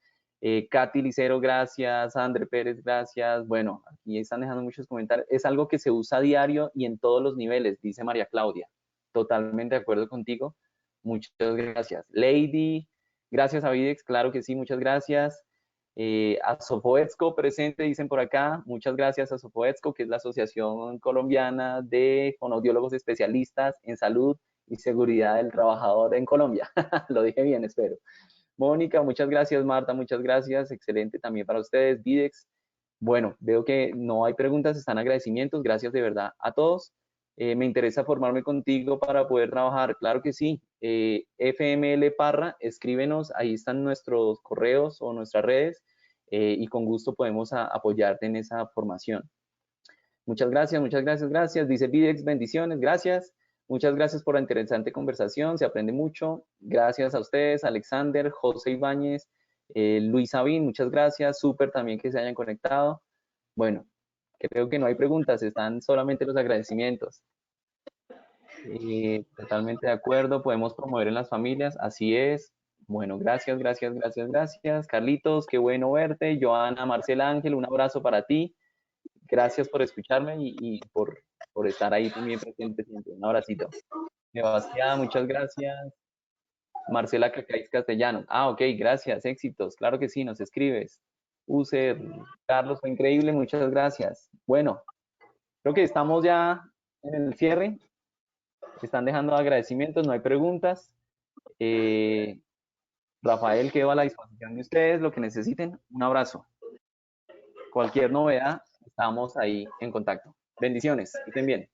S1: Katy Licero, gracias. André Pérez, gracias. Bueno, aquí están dejando muchos comentarios. Es algo que se usa a diario y en todos los niveles, dice María Claudia. Totalmente de acuerdo contigo. Muchas gracias. Lady, gracias a Videx, claro que sí, muchas gracias. A Sofoetsco presente, dicen por acá. Muchas gracias a Sofoetsco, que es la Asociación Colombiana de Fonoaudiólogos Especialistas en Salud y Seguridad del Trabajador en Colombia. Lo dije bien, espero. Mónica, muchas gracias. Marta, muchas gracias. Excelente también para ustedes. Videx. Bueno, veo que no hay preguntas, están agradecimientos. Gracias de verdad a todos. Me interesa formarme contigo para poder trabajar. Claro que sí. FML Parra, escríbenos. Ahí están nuestros correos o nuestras redes y con gusto podemos apoyarte en esa formación. Muchas gracias, muchas gracias, gracias. Dice Videx, bendiciones, gracias. Muchas gracias por la interesante conversación, se aprende mucho. Gracias a ustedes, Alexander, José Ibáñez, Luis Sabín, muchas gracias. Súper también que se hayan conectado. Bueno, creo que no hay preguntas, están solamente los agradecimientos. Totalmente de acuerdo, podemos promover en las familias, así es. Bueno, gracias, gracias, gracias, gracias. Carlitos, qué bueno verte. Joana, Marcela Ángel, un abrazo para ti. Gracias por escucharme y por estar ahí también presente siempre. Un abracito. Sebastián, muchas gracias. Marcela Cacáis Castellanos. Ok, gracias, éxitos. Claro que sí, nos escribes. User, Carlos, fue increíble, muchas gracias. Bueno, creo que estamos ya en el cierre. Están dejando agradecimientos, no hay preguntas. Rafael, quedo a la disposición de ustedes, lo que necesiten. Un abrazo. Cualquier novedad, estamos ahí en contacto. Bendiciones, que estén bien.